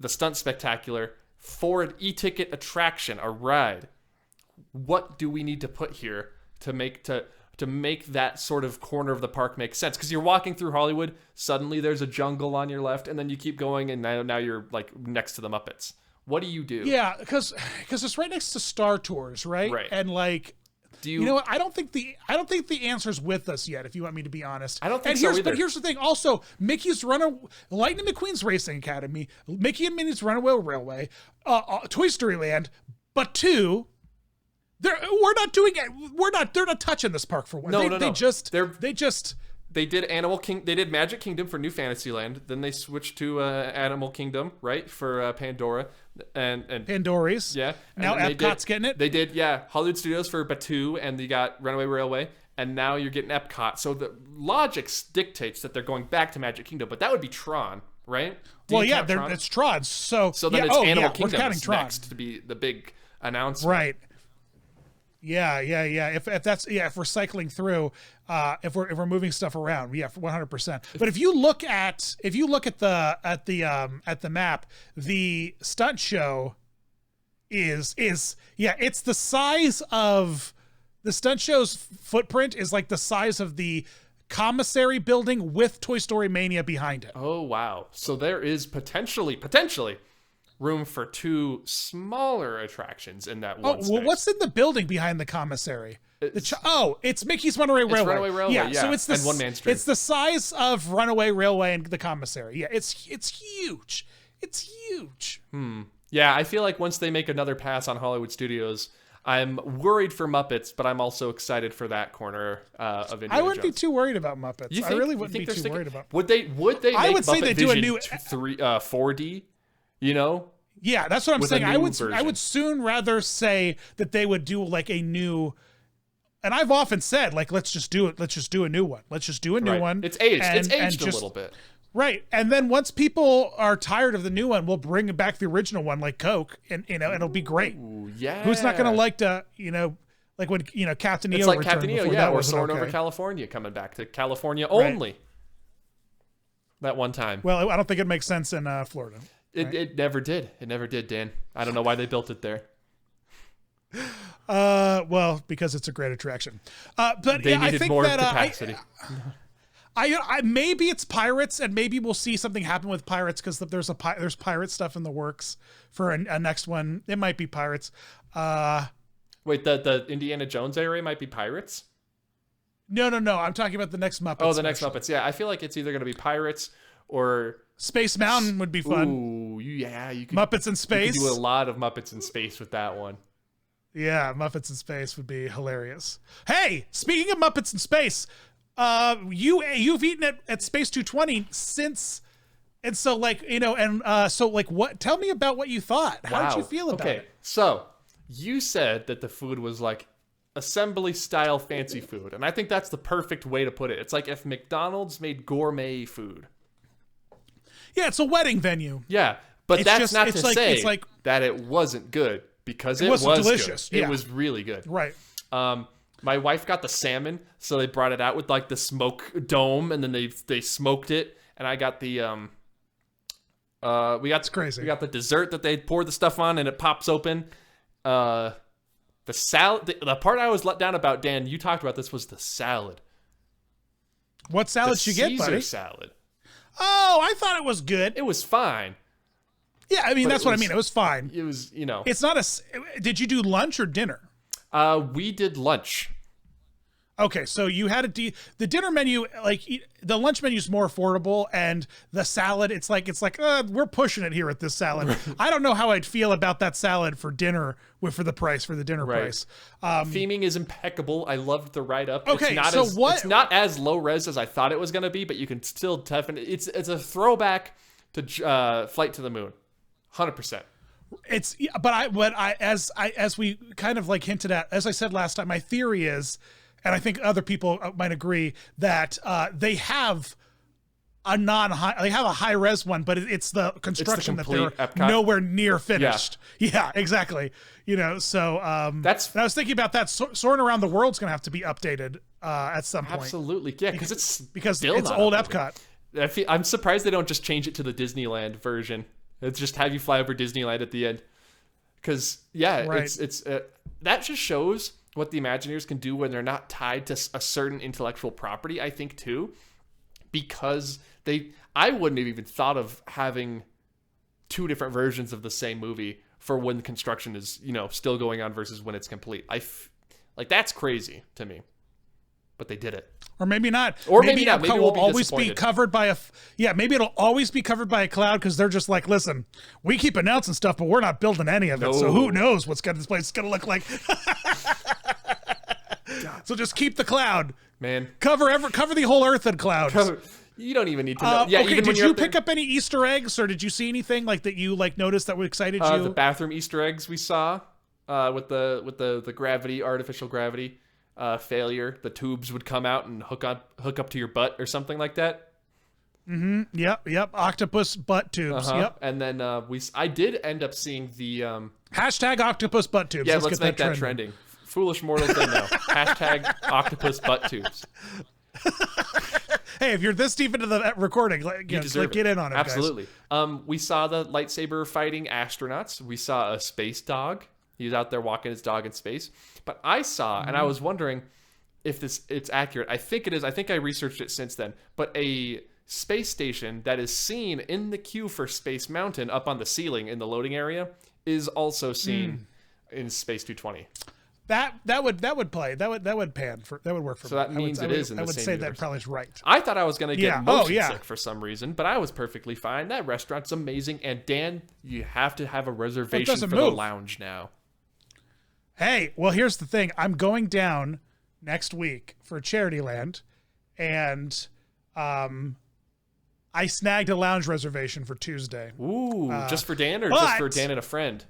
stunt spectacular for an e-ticket attraction, a ride. What do we need to put here to make that sort of corner of the park make sense? Because you're walking through Hollywood, suddenly there's a jungle on your left, and then you keep going, and now you're like next to the Muppets. What do you do? Yeah, because it's right next to Star Tours, right? Right. And like. You know what? I don't think the answer's with us yet. If you want me to be honest, I don't think so either. But here's the thing. Also, Lightning McQueen's Racing Academy, Mickey and Minnie's Runaway Railway, Toy Story Land, but 2. We're not doing it. They're not touching this park for one. No. They did Magic Kingdom for New Fantasyland. Then they switched to Animal Kingdom, right, for Pandora and Pandora's. Yeah. Now Epcot's getting it. They did, yeah. Hollywood Studios for Batuu, and you got Runaway Railway, and now you're getting Epcot. So the logic dictates that they're going back to Magic Kingdom, but that would be Tron, right? It's Tron. So then it's Animal Kingdom next to be the big announcement, right? Yeah. If we're cycling through, if we're moving stuff around, 100%. But if you look at the map, the stunt show is it's the size of the stunt show's footprint is like the size of the commissary building with Toy Story Mania behind it. Oh wow! So there is potentially room for 2 smaller attractions in that one space. Well, what's in the building behind the commissary? It's Mickey's Runaway Railway. It's Runaway Railway, yeah. So it's and One Man Street. It's the size of Runaway Railway and the commissary. Yeah, it's huge. It's huge. Yeah, I feel like once they make another pass on Hollywood Studios, I'm worried for Muppets, but I'm also excited for that corner of Indiana I wouldn't Jones. be too worried about Muppets. I really wouldn't be too worried about. Would they? I would say they do a new 4D. Yeah, that's what I'm saying. I version. would soon rather say that they would do like a new. And I've often said, like, let's just do it. Let's just do a new one. Let's just do a new one. It's aged. It's aged a little bit. Right. And then once people are tired of the new one, we'll bring back the original one like Coke, and it'll be great. Ooh, yeah. Who's not going to like to, like when, Captain EO It's like returned Captain EO, before yeah, that or wasn't Soaring okay. Over California coming back to California only. That one time. Well, I don't think it makes sense in Florida. It never did. It never did, Dan. I don't know why they built it there. Well, because it's a great attraction. But They yeah, I needed think more that capacity. I maybe it's pirates, and maybe we'll see something happen with pirates because there's pirate stuff in the works for a next one. It might be pirates. Wait, the Indiana Jones area might be pirates? No. I'm talking about the next Muppets. Oh, the next special. Muppets. Yeah, I feel like it's either going to be pirates or Space Mountain would be fun. Ooh, yeah, you could Muppets in space. You could do a lot of Muppets in space with that one. Yeah, Muppets in space would be hilarious. Hey, speaking of Muppets in space, you've eaten at Space 220 since, and so what? Tell me about what you thought. How did you feel about it? So you said that the food was like assembly style fancy food, and I think that's the perfect way to put it. It's like if McDonald's made gourmet food. Yeah, it's a wedding venue. Yeah, but that's not to say like, that it wasn't good, because it was delicious. Good. Yeah. It was really good. Right. My wife got the salmon, so they brought it out with like the smoke dome, and then they smoked it. And I got the It's crazy. We got the dessert that they poured the stuff on, and it pops open. The salad, the part I was let down about, Dan, you talked about this, was the salad. What salad did you get, buddy? Caesar salad. Oh, I thought it was good. It was fine. Yeah, I mean, that's what I mean. It was fine. It was, It's not did you do lunch or dinner? We did lunch. Okay, so you had the dinner menu, like the lunch menu is more affordable, and the salad, it's like we're pushing it here at this salad. I don't know how I'd feel about that salad for dinner for the dinner price. Theming is impeccable. I loved the write up. Okay, it's not as low res as I thought it was going to be, but you can still definitely, it's a throwback to Flight to the Moon, 100%. As we kind of like hinted at, as I said last time, my theory is, and I think other people might agree, that they have a high res one, but it's the construction that they're Epcot. nowhere near finished. Yeah, exactly. So and I was thinking about that. Soaring Around the World's going to have to be updated at some point. Absolutely, yeah, because it's old Epcot. I'm surprised they don't just change it to the Disneyland version. It's just have you fly over Disneyland at the end. Because it's that just shows what the Imagineers can do when they're not tied to a certain intellectual property, I think, too. Because I wouldn't have even thought of having two different versions of the same movie for when the construction is, still going on versus when it's complete. That's crazy to me. But they did it. Or maybe not. Or maybe not. Maybe we'll will always be covered by maybe it'll always be covered by a cloud, because they're just like, listen, we keep announcing stuff, but we're not building any of it. So who knows what this place is going to look like. So just keep the cloud. Man. Cover the whole earth in clouds. You don't even need to know. Okay, did you pick up any Easter eggs, or did you see anything like that you noticed that excited you? The bathroom Easter eggs we saw with the gravity, artificial gravity. Failure, the tubes would come out and hook up to your butt or something like that. Mm-hmm. Yep. Octopus butt tubes. Yep. And then I did end up seeing the hashtag octopus butt tubes. Yeah, let's make that trending. Foolish mortals they know. Hashtag octopus butt tubes. Hey, if you're this deep into the recording, get in on it. Absolutely. Guys. We saw the lightsaber fighting astronauts. We saw a space dog. He was out there walking his dog in space. But I saw, and I was wondering if it's accurate. I think it is. I think I researched it since then. But a space station that is seen in the queue for Space Mountain up on the ceiling in the loading area is also seen in Space 220. That would play. That would pan for. That would work for me. So that means it is in the same universe. I would say that probably is right. I thought I was going to get motion sick for some reason, but I was perfectly fine. That restaurant's amazing. And Dan, you have to have a reservation for the lounge now. Hey, well, here's the thing. I'm going down next week for Charity Land, and I snagged a lounge reservation for Tuesday. Ooh, just for Dan, or just for Dan and a friend?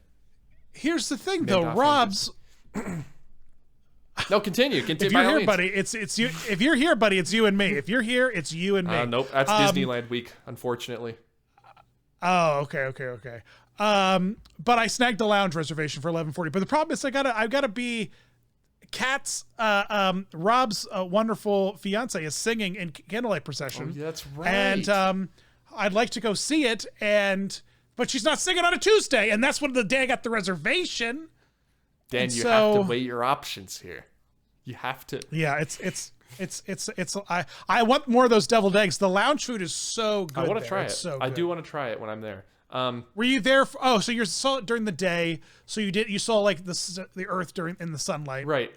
Here's the thing, though. Rob's... No, continue. Continue. If you're by all here, means. buddy, it's you. If you're here, buddy, it's you and me. If you're here, it's you and me. Nope, that's Disneyland week, unfortunately. Oh, okay. But I snagged the lounge reservation for 11:40. But the problem is, I've gotta be. Kat's Rob's wonderful fiance is singing in Candlelight Procession. Oh, that's right. And I'd like to go see it, but she's not singing on a Tuesday, and that's when the day I got the reservation. Dan, you have to weigh your options here. You have to. Yeah, I want more of those deviled eggs. The lounge food is so good. I want to try it. So I good. do want to try it when I'm there. Were you there? So you saw it during the day. So you saw like the earth in the sunlight. Right.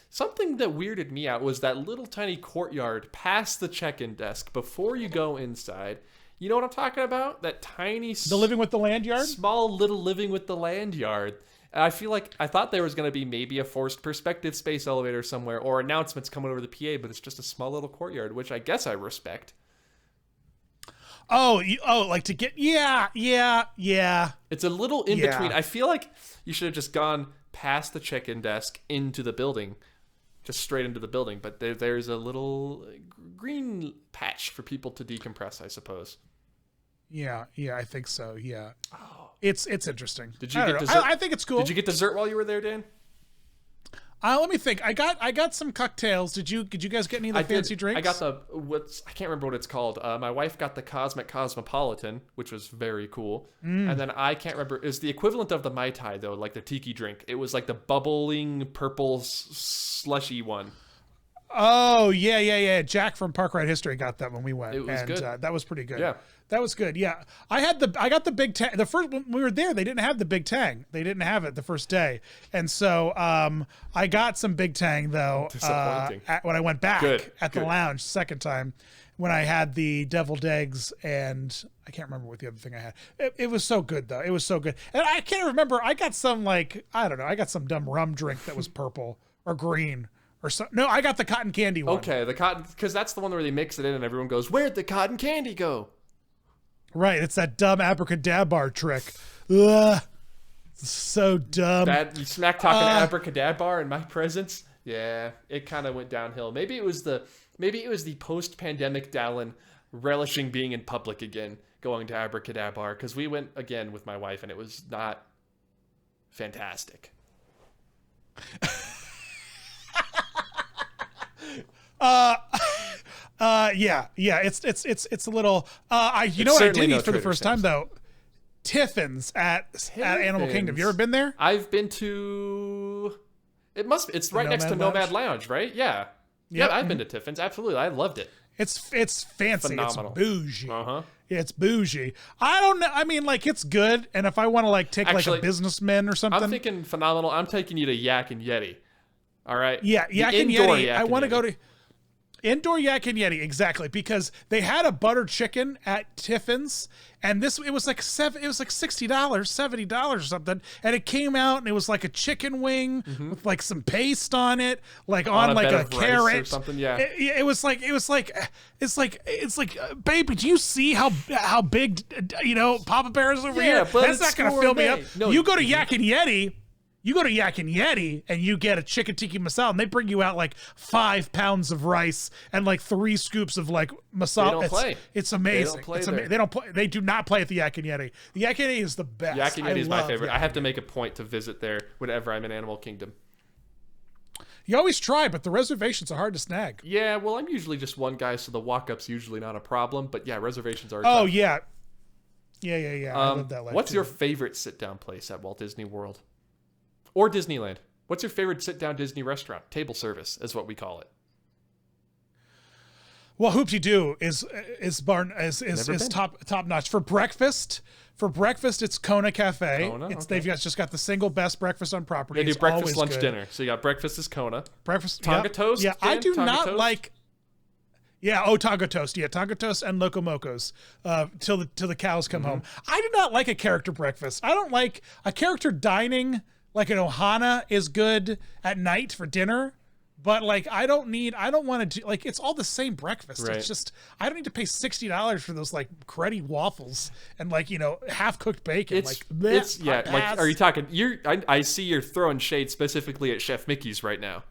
Something that weirded me out was that little tiny courtyard past the check-in desk before you go inside. You know what I'm talking about? That tiny... The living with the land yard? Small little living with the land yard. And I thought there was going to be maybe a forced perspective space elevator somewhere or announcements coming over the PA, but it's just a small little courtyard, which I guess I respect. Like to get... Yeah. It's a little in between. I feel like you should have just gone past the check-in desk into the building, just straight into the building. But there's a little green patch for people to decompress, I suppose. Yeah, I think so. Yeah. Oh. It's interesting. Did you get dessert? I think it's cool. Did you get dessert while you were there, Dan? Let me think. I got some cocktails. Did you guys get any of the fancy drinks? I got I can't remember what it's called. My wife got the Cosmic Cosmopolitan, which was very cool. And then I can't remember. It was the equivalent of the Mai Tai though, like the tiki drink. It was like the bubbling purple slushy one. Oh yeah. Jack from Park Ride History got that when we went. It was good. That was pretty good. Yeah. That was good. Yeah. I got the Big Tang. The first when we were there, they didn't have the Big Tang. They didn't have it the first day. And so I got some Big Tang though when I went back the lounge second time when I had the deviled eggs and I can't remember what the other thing I had. It was so good though. It was so good. And I can't remember. I got some I got some dumb rum drink that was purple or green. Or so, no, I got the cotton candy one. Okay, the cotton, because that's the one where they mix it in and everyone goes, "Where'd the cotton candy go?" Right, it's that dumb abracadabra trick. Ugh, so dumb. That you smack talking abracadabra in my presence. Yeah, it kind of went downhill. Maybe it was the post-pandemic Dallin relishing being in public again, going to abracadabra, because we went again with my wife and it was not fantastic. It's a little you know what I did eat for the first time though? Tiffin's at Animal Kingdom. You ever been there? I've been to it's right next to Nomad Lounge, right? Yeah. Yep. Yeah, I've been to Tiffin's. Absolutely. I loved it. It's fancy. Phenomenal. It's bougie. Uh-huh. It's bougie. I don't know. I mean, like, it's good. And if I want to take like a businessman or something. I'm thinking phenomenal. I'm taking you to Yak and Yeti. All right. Yeah, Yak and Yeti. I want to go to indoor Yak and Yeti, exactly, because they had a butter chicken at Tiffin's, and it was like $60, $70 or something, and it came out and it was like a chicken wing with like some paste on it, like on like a carrot or something. Yeah. It's like, baby, do you see how big Papa Bear is over here? But that's not gonna fill me up. No, you go to Yak and Yeti. You go to Yak and Yeti and you get a chicken tikka masala, and they bring you out like 5 pounds of rice and like 3 scoops of like masala. They don't play. It's amazing. They don't play They do not play at the Yak and Yeti. The Yak and Yeti is the best. Yak and Yeti is my favorite. I have to make a point to visit there whenever I'm in Animal Kingdom. You always try, but the reservations are hard to snag. Yeah, well, I'm usually just one guy, so the walk-up's usually not a problem. But yeah, reservations are. Oh tough. Yeah. I love that. What's your favorite sit-down place at Walt Disney World? Or Disneyland? What's your favorite sit-down Disney restaurant? Table service is what we call it. Well, Hoop-de-Doo is top notch for breakfast. For breakfast, it's Kona Cafe. They've just got the single best breakfast on property. They do breakfast, lunch, dinner. So you got breakfast is Kona. Breakfast Tonga toast. Yeah, I do Tonga not toast? like. Yeah, Tonga toast. Yeah, Tonga toast and Loco Mocos till the cows come home. I do not like a character breakfast. I don't like a character dining. Like an Ohana is good at night for dinner, But like, I don't want to do like, it's all the same breakfast. Right. It's just, I don't need to pay $60 for those like cruddy waffles and like, half cooked bacon. It's yeah. Like, are you talking? I see you're throwing shade specifically at Chef Mickey's right now.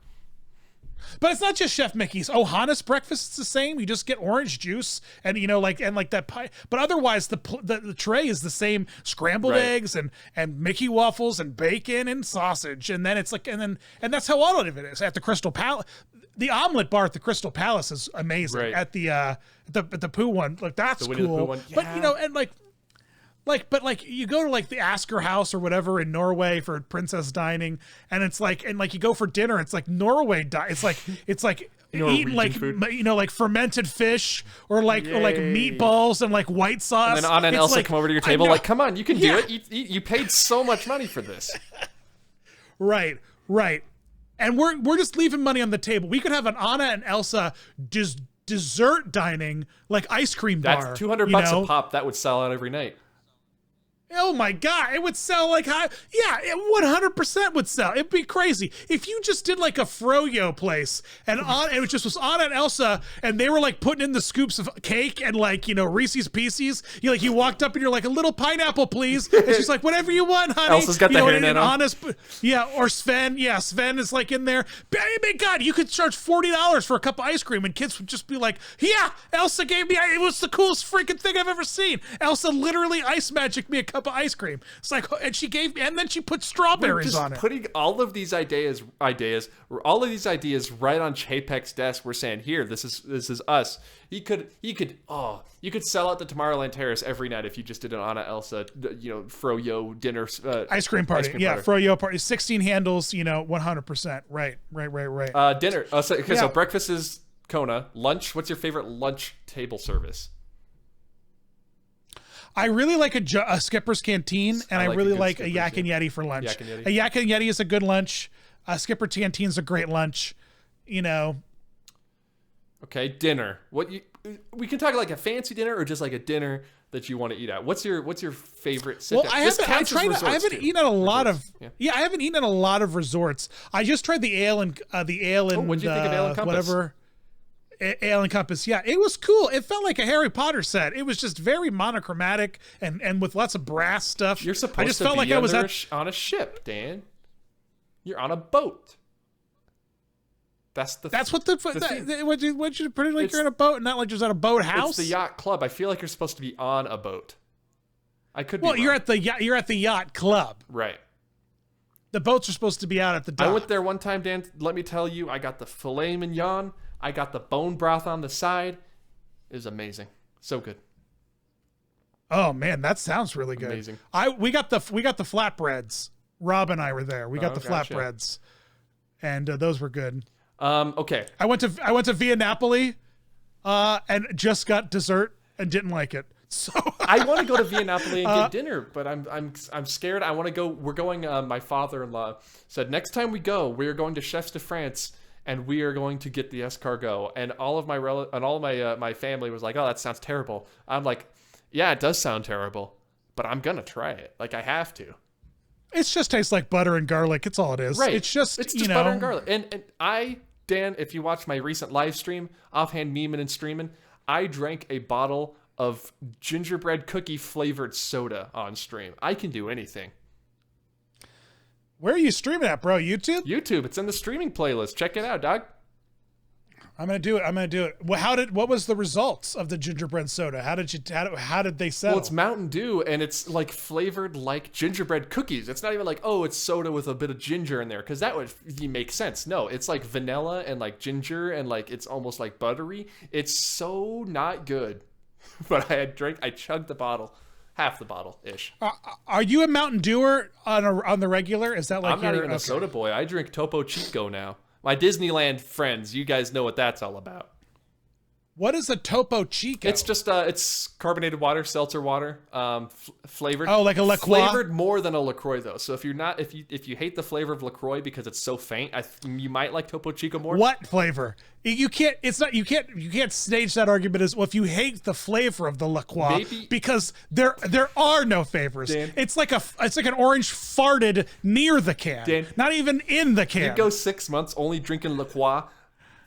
But it's not just Chef Mickey's. Ohana's breakfast is the same. You just get orange juice and that pie. But otherwise, the tray is the same: scrambled eggs and Mickey waffles and bacon and sausage. And then it's like, and that's how all of it is at the Crystal Palace. The omelet bar at the Crystal Palace is amazing. Right. At the Pooh one, like that's the Winnie the cool. Pooh one. Yeah. But and but you go to like the Asker House or whatever in Norway for princess dining, and it's like, you go for dinner, it's like Norway it's like eating like food. Like fermented fish or like meatballs and like white sauce. And then Anna and Elsa come over to your table like, come on, you can do it. You paid so much money for this. Right. And we're just leaving money on the table. We could have an Anna and Elsa dessert dining, like ice cream bar. That's $200 a pop. That would sell out every night. Oh my God, it would sell like it 100% would sell. It'd be crazy. If you just did like a froyo place and it was Anna and Elsa and they were like putting in the scoops of cake and like, Reese's Pieces. You walked up and you're like, a little pineapple, please. And she's like, whatever you want, honey. Elsa's got the hairnet on. Or Sven. Yeah, Sven is like in there. Baby God, you could charge $40 for a cup of ice cream and kids would just be like, yeah, Elsa gave me, it was the coolest freaking thing I've ever seen. Elsa literally ice magicked me a cup of ice cream. It's like, and then she put strawberries on it. Putting all of these ideas right on Chapek's desk. We're saying, here, this is us. You could sell out the Tomorrowland Terrace every night if you just did an Anna Elsa, froyo dinner, ice cream party. Froyo party, 16 handles, 100%. Right. Dinner. So breakfast is Kona. Lunch. What's your favorite lunch table service? I really like a Skipper's Canteen, and I really like a Yak and Yeti for lunch. A Yak and Yeti is a good lunch. Skipper's Canteen is a great lunch. Okay, dinner. We can talk like a fancy dinner or just like a dinner that you want to eat at. What's your favorite sit down? Well, I haven't eaten at a lot of I haven't eaten at a lot of resorts. I just tried the ale and what'd you think of Ale and Compass? Whatever. Ale and Compass, yeah, it was cool. It felt like a Harry Potter set. It was just very monochromatic and with lots of brass stuff. You're supposed to be on a ship, Dan. You're on a boat. That's what would you put it like you're in a boat, not like just at a boat house? It's the yacht club. I feel like you're supposed to be on a boat. I could be wrong. You're at the yacht club, right? The boats are supposed to be out at the dock. I went there one time, Dan. Let me tell you, I got the filet mignon. I got the bone broth on the side. It was amazing. So good. Oh man, that sounds really good. Amazing. We got the flatbreads. Rob and I were there. We got the flatbreads, and those were good. Okay. I went to Via Napoli, and just got dessert and didn't like it. So I want to go to Via Napoli and get dinner, but I'm scared. I want to go. We're going. My father-in-law said next time we go, we are going to Chefs de France. And we are going to get the escargot, and all of my family was like, "Oh, that sounds terrible." I'm like, "Yeah, it does sound terrible, but I'm gonna try it. Like I have to." It just tastes like butter and garlic. It's all it is. Right. It's just butter and garlic. And Dan, if you watch my recent live stream, offhand memeing and streaming, I drank a bottle of gingerbread cookie flavored soda on stream. I can do anything. Where are you streaming at, bro? YouTube? YouTube. It's in the streaming playlist. Check it out, dog. I'm gonna do it. What was the results of the gingerbread soda? How did they sell? Well, it's Mountain Dew, and it's like flavored like gingerbread cookies. It's not even like, oh, it's soda with a bit of ginger in there, because that would make sense. No, it's like vanilla and like ginger, and like it's almost like buttery. It's so not good. But I chugged the bottle. Half the bottle ish. Are you a Mountain Dewer on the regular? Is that like I'm not even a soda boy. I drink Topo Chico now. My Disneyland friends, you guys know what that's all about. What is a Topo Chico? It's just it's carbonated water, seltzer water, flavored. Oh, like a LaCroix? Flavored more than a LaCroix though. So if you hate the flavor of LaCroix because it's so faint, you might like Topo Chico more. What flavor? You can't stage that argument as well if you hate the flavor of the LaCroix because there are no flavors. Dan, it's like an orange farted near the can, Dan, not even in the can. You go 6 months only drinking LaCroix.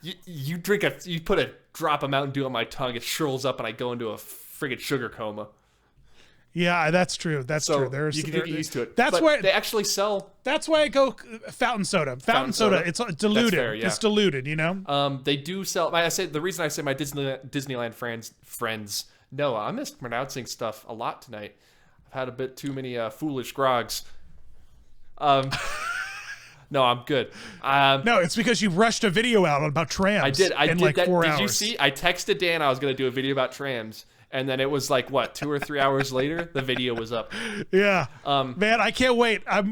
You put a drop of Mountain Dew on my tongue, it shrills up, and I go into a friggin' sugar coma. Yeah, that's true. That's true. You can get used to it. That's why they actually sell. That's why I go fountain soda. Fountain soda. It's diluted. That's fair, yeah. It's diluted. You know. They do sell. The reason I say my Disneyland friends. No, I'm mispronouncing stuff a lot tonight. I've had a bit too many foolish grogs. No, I'm good. No, it's because you rushed a video out about trams. I did like that. 4 hours. Did you see? I texted Dan I was going to do a video about trams, and then it was like, what, 2 or 3 hours later, the video was up. Yeah. Man, I can't wait. Now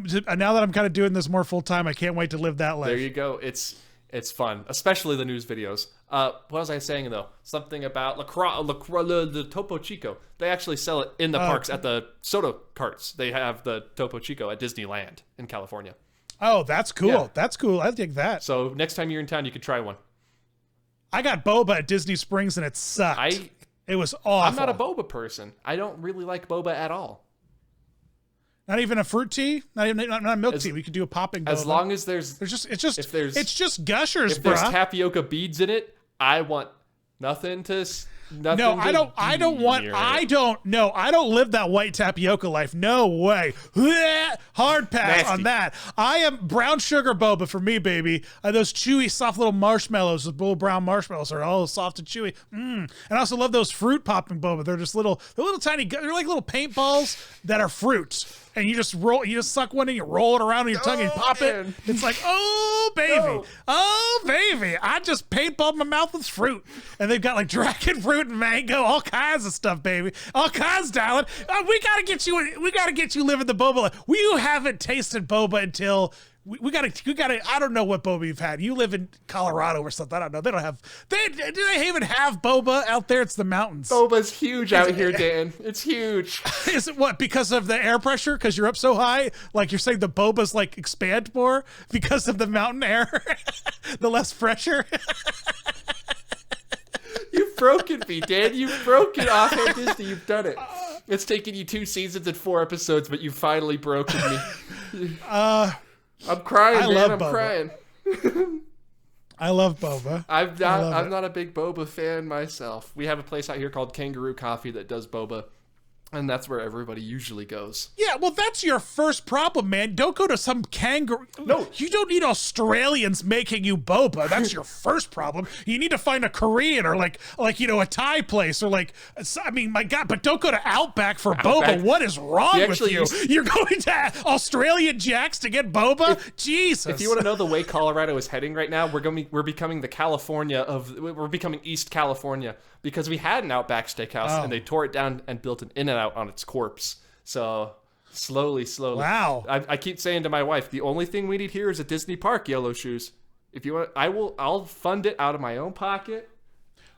that I'm kind of doing this more full time, I can't wait to live that life. There you go. It's fun, especially the news videos. What was I saying, though? Something about the Topo Chico. They actually sell it in the parks at the soda carts. They have the Topo Chico at Disneyland in California. Oh, that's cool. Yeah. That's cool. I think that. So next time you're in town, you could try one. I got boba at Disney Springs and it sucked. It was awful. I'm not a boba person. I don't really like boba at all. Not even a fruit tea? Not a milk tea. We could do a popping boba. As long as it's just gushers, if there's tapioca beads in it, I want nothing to I don't live that white tapioca life. No way. Hard pass Nasty. On that. I am brown sugar boba for me, baby. Those chewy, soft little marshmallows, those little brown marshmallows are all soft and chewy. And I also love those fruit popping boba. They're just little tiny, they're like little paintballs that are fruit. And you just suck one and you roll it around on your tongue and you pop it. It's like, oh baby, I just paintballed my mouth with fruit. And they've got like dragon fruit and mango, all kinds of stuff, baby, all kinds, darling. We gotta get you living the boba life. You haven't tasted boba until. We gotta. I don't know what boba you've had. You live in Colorado or something. I don't know. They don't have. Do they even have boba out there? It's the mountains. Boba's huge out here, Dan. It's huge. Is it what? Because of the air pressure? Because you're up so high? Like you're saying the boba's like expand more because of the mountain air, the less pressure. You've broken me, Dan. You've broken off at Disney. You've done it. It's taken you 2 seasons and 4 episodes, but you've finally broken me. I'm crying, man. I'm crying. I love boba. I'm not a big boba fan myself. We have a place out here called Kangaroo Coffee that does boba, and that's where everybody usually goes. Yeah, well, that's your first problem, man. Don't go to some kangaroo. No. You don't need Australians making you boba. That's your first problem. You need to find a Korean or like a Thai place or like, I mean, my God, but don't go to Outback for boba. What is wrong with you? You're going to Australian Jacks to get boba? Jesus. If you want to know the way Colorado is heading right now, we're becoming we're becoming East California. Because we had an Outback Steakhouse and they tore it down and built an In-N-Out on its corpse. So slowly. Wow. I keep saying to my wife, the only thing we need here is a Disney park, Yellow Shoes. If you want, I'll fund it out of my own pocket.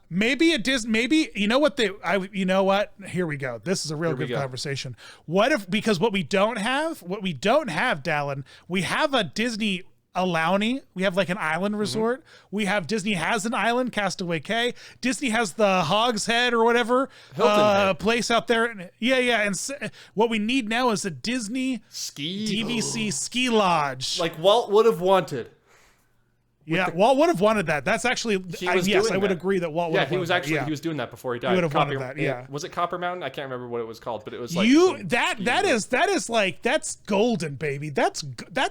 Maybe you know what here we go. This is a real good conversation. What if, because what we don't have, Dallin, we have a Disney Alauni. We have like an island resort. We have Disney has an island, Castaway Cay. Disney has the Hog's Head or whatever place out there. Yeah. And what we need now is a Disney DVC ski lodge, like Walt would have wanted. Yeah, Walt would have wanted that. That's actually I would agree that Walt would have wanted that. He was doing that before he died. He would have wanted that, yeah. Was it Copper Mountain? I can't remember what it was called, but it was like that's golden, baby. That's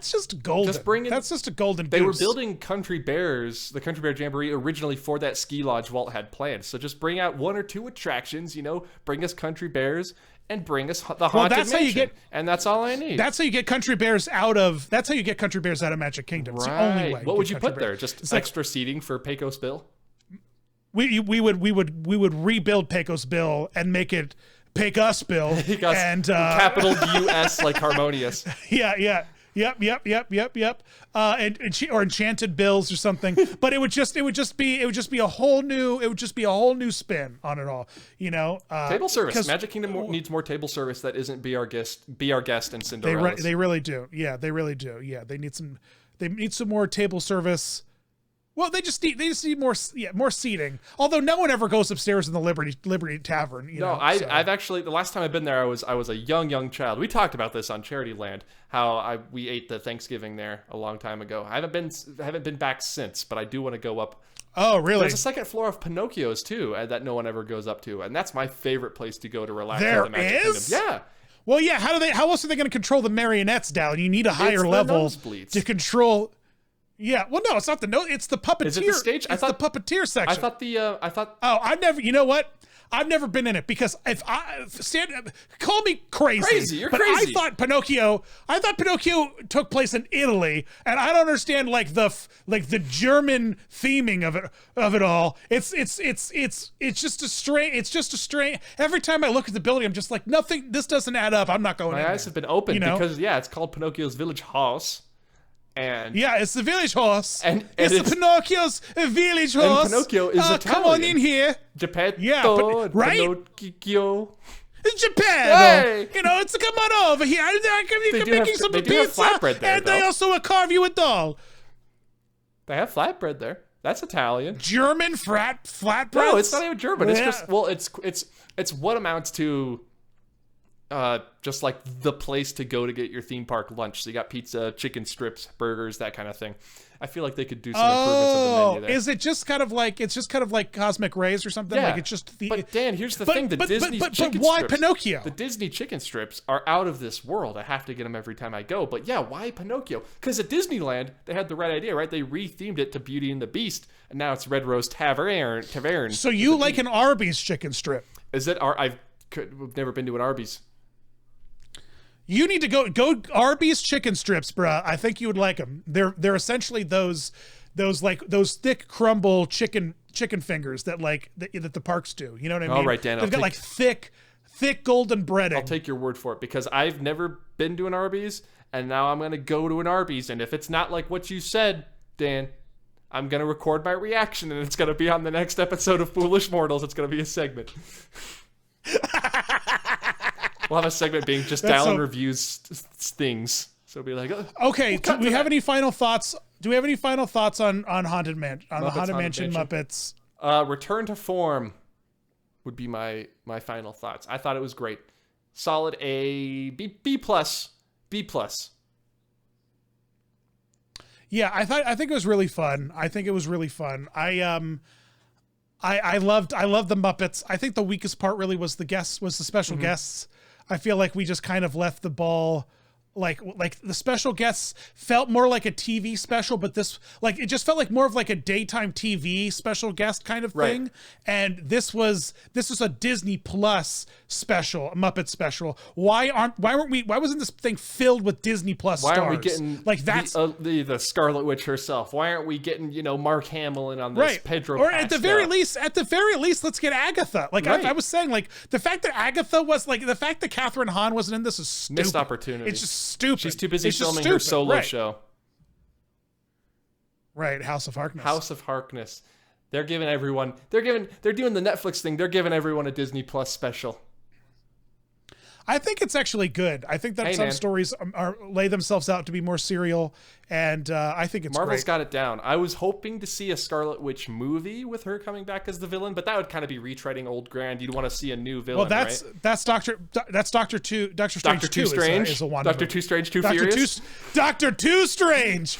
just golden. That's just a golden They goose. were building Country Bears, the Country Bear Jamboree originally for that ski lodge Walt had planned. So just bring out 1 or 2 attractions, bring us Country Bears and bring us the Haunted Mansion. And that's all I need. That's how you get Country Bears out of Magic Kingdom. It's the only way. What would you put there? Just extra seating for Pecos Bill? We would rebuild Pecos Bill and make it Pecos Bill and capital US like harmonious. Yeah. Yep. And or Enchanted Bills or something. But it would just be a whole new spin on it all. Table service. Magic Kingdom needs more table service that isn't Be Our Guest and Cinderella. They really do. Yeah, they really do. Yeah, they need some more table service. Well, they just need more seating. Although no one ever goes upstairs in the Liberty Tavern. I've actually, the last time I've been there, I was a young child. We talked about this on Charity Land, how we ate the Thanksgiving there a long time ago. I haven't been back since, but I do want to go up. Oh, really? There's a second floor of Pinocchio's too that no one ever goes up to, and that's my favorite place to go to relax. There at the Magic Kingdom. Yeah. Well, yeah. How else are they going to control the marionettes down? You need a higher level to control. Yeah, well, no, it's not it's the puppeteer. Is it the stage? It's the puppeteer section. I thought. Oh, you know what? I've never been in it because call me crazy. You're but crazy. I thought Pinocchio took place in Italy, and I don't understand the German theming of it all. It's just a strange. Every time I look at the building, I'm just like, nothing. This doesn't add up. I'm not going. My eyes have been opened because it's called Pinocchio's Village House. And it's the village horse. And it's the Pinocchio's village horse. And Pinocchio is Italian. Come on in here. Geppetto, right? Pinocchio. Geppetto. Hey. It's come on over here. I'm making some pizza. Have flatbread there, and they also carve you a doll. They have flatbread there. That's Italian. German flatbread? No, it's not even German. It's just it's what amounts to just like the place to go to get your theme park lunch. So you got pizza, chicken strips, burgers, that kind of thing. I feel like they could do some improvements on the menu there. Is it just kind of like Cosmic Rays or something? Yeah. Like it's just But Dan, here's the thing: but why Pinocchio? The Disney chicken strips are out of this world. I have to get them every time I go. But yeah, why Pinocchio? Because at Disneyland they had the right idea, right? They rethemed it to Beauty and the Beast, and now it's Red Rose Tavern. So you like an Arby's chicken strip? Is it? I've never been to an Arby's. You need to go Arby's chicken strips, bruh. I think you would like them. They're essentially those thick crumble chicken fingers that the parks do. You know what I mean? All right, Dan. They've got like thick golden breading. I'll take your word for it because I've never been to an Arby's, and now I'm gonna go to an Arby's, and if it's not like what you said, Dan, I'm gonna record my reaction, and it's gonna be on the next episode of Foolish Mortals. It's gonna be a segment. We'll have a segment being just Dallin reviews things. So it'll be like, okay. Do we have any final thoughts? Do we have any final thoughts on Haunted Mansion Muppets? Return to form would be my final thoughts. I thought it was great. Solid A, B plus. Yeah, I think it was really fun. I loved the Muppets. I think the weakest part really was the special guests. I feel like we just kind of left the ball, like the special guests felt more like a TV special, but it just felt like more of like a daytime TV special guest kind of thing. And this was a Disney Plus special, a Muppet special. Why wasn't this thing filled with Disney Plus stars? Why aren't we getting the Scarlet Witch herself? Why aren't we getting Mark Hamill in on this? Pedro or Pascal? at the very least, let's get Agatha. I was saying, the fact that Agatha was the fact that Catherine Hahn wasn't in this is stupid. Missed opportunity. It's just stupid. She's too busy filming her solo show. Right, House of Harkness. They're doing the Netflix thing. They're giving everyone a Disney Plus special. I think it's actually good. I think that some stories lay themselves out to be more serial, and I think it's Marvel's great. got it down. I was hoping to see a Scarlet Witch movie with her coming back as the villain, but that would kind of be retreading old ground. You'd want to see a new villain, right? That's Doctor Strange 2 is a Wanda Doctor movie. Two Strange Too Furious. Doctor Two Strange.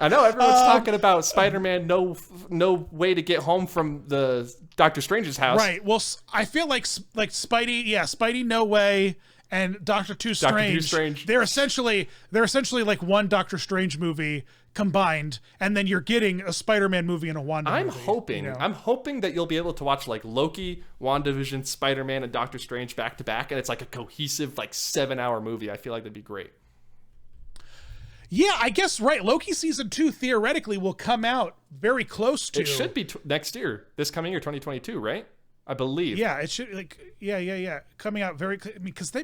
I know everyone's talking about Spider-Man. No way to get home from the Doctor Strange's house. Right. Well, I feel like Spidey. Yeah, Spidey. No way. And Doctor Two Strange. They're essentially like one Doctor Strange movie combined, and then you're getting a Spider-Man movie and a Wanda movie. I'm hoping that you'll be able to watch like Loki, WandaVision, Spider-Man, and Doctor Strange back to back, and it's like a cohesive 7-hour movie. I feel like that'd be great. Yeah, I guess, right. Loki season 2 theoretically will come out very close to. It should be next year, this coming year, 2022, right? I believe. Yeah, it should yeah. Coming out very. I mean, because they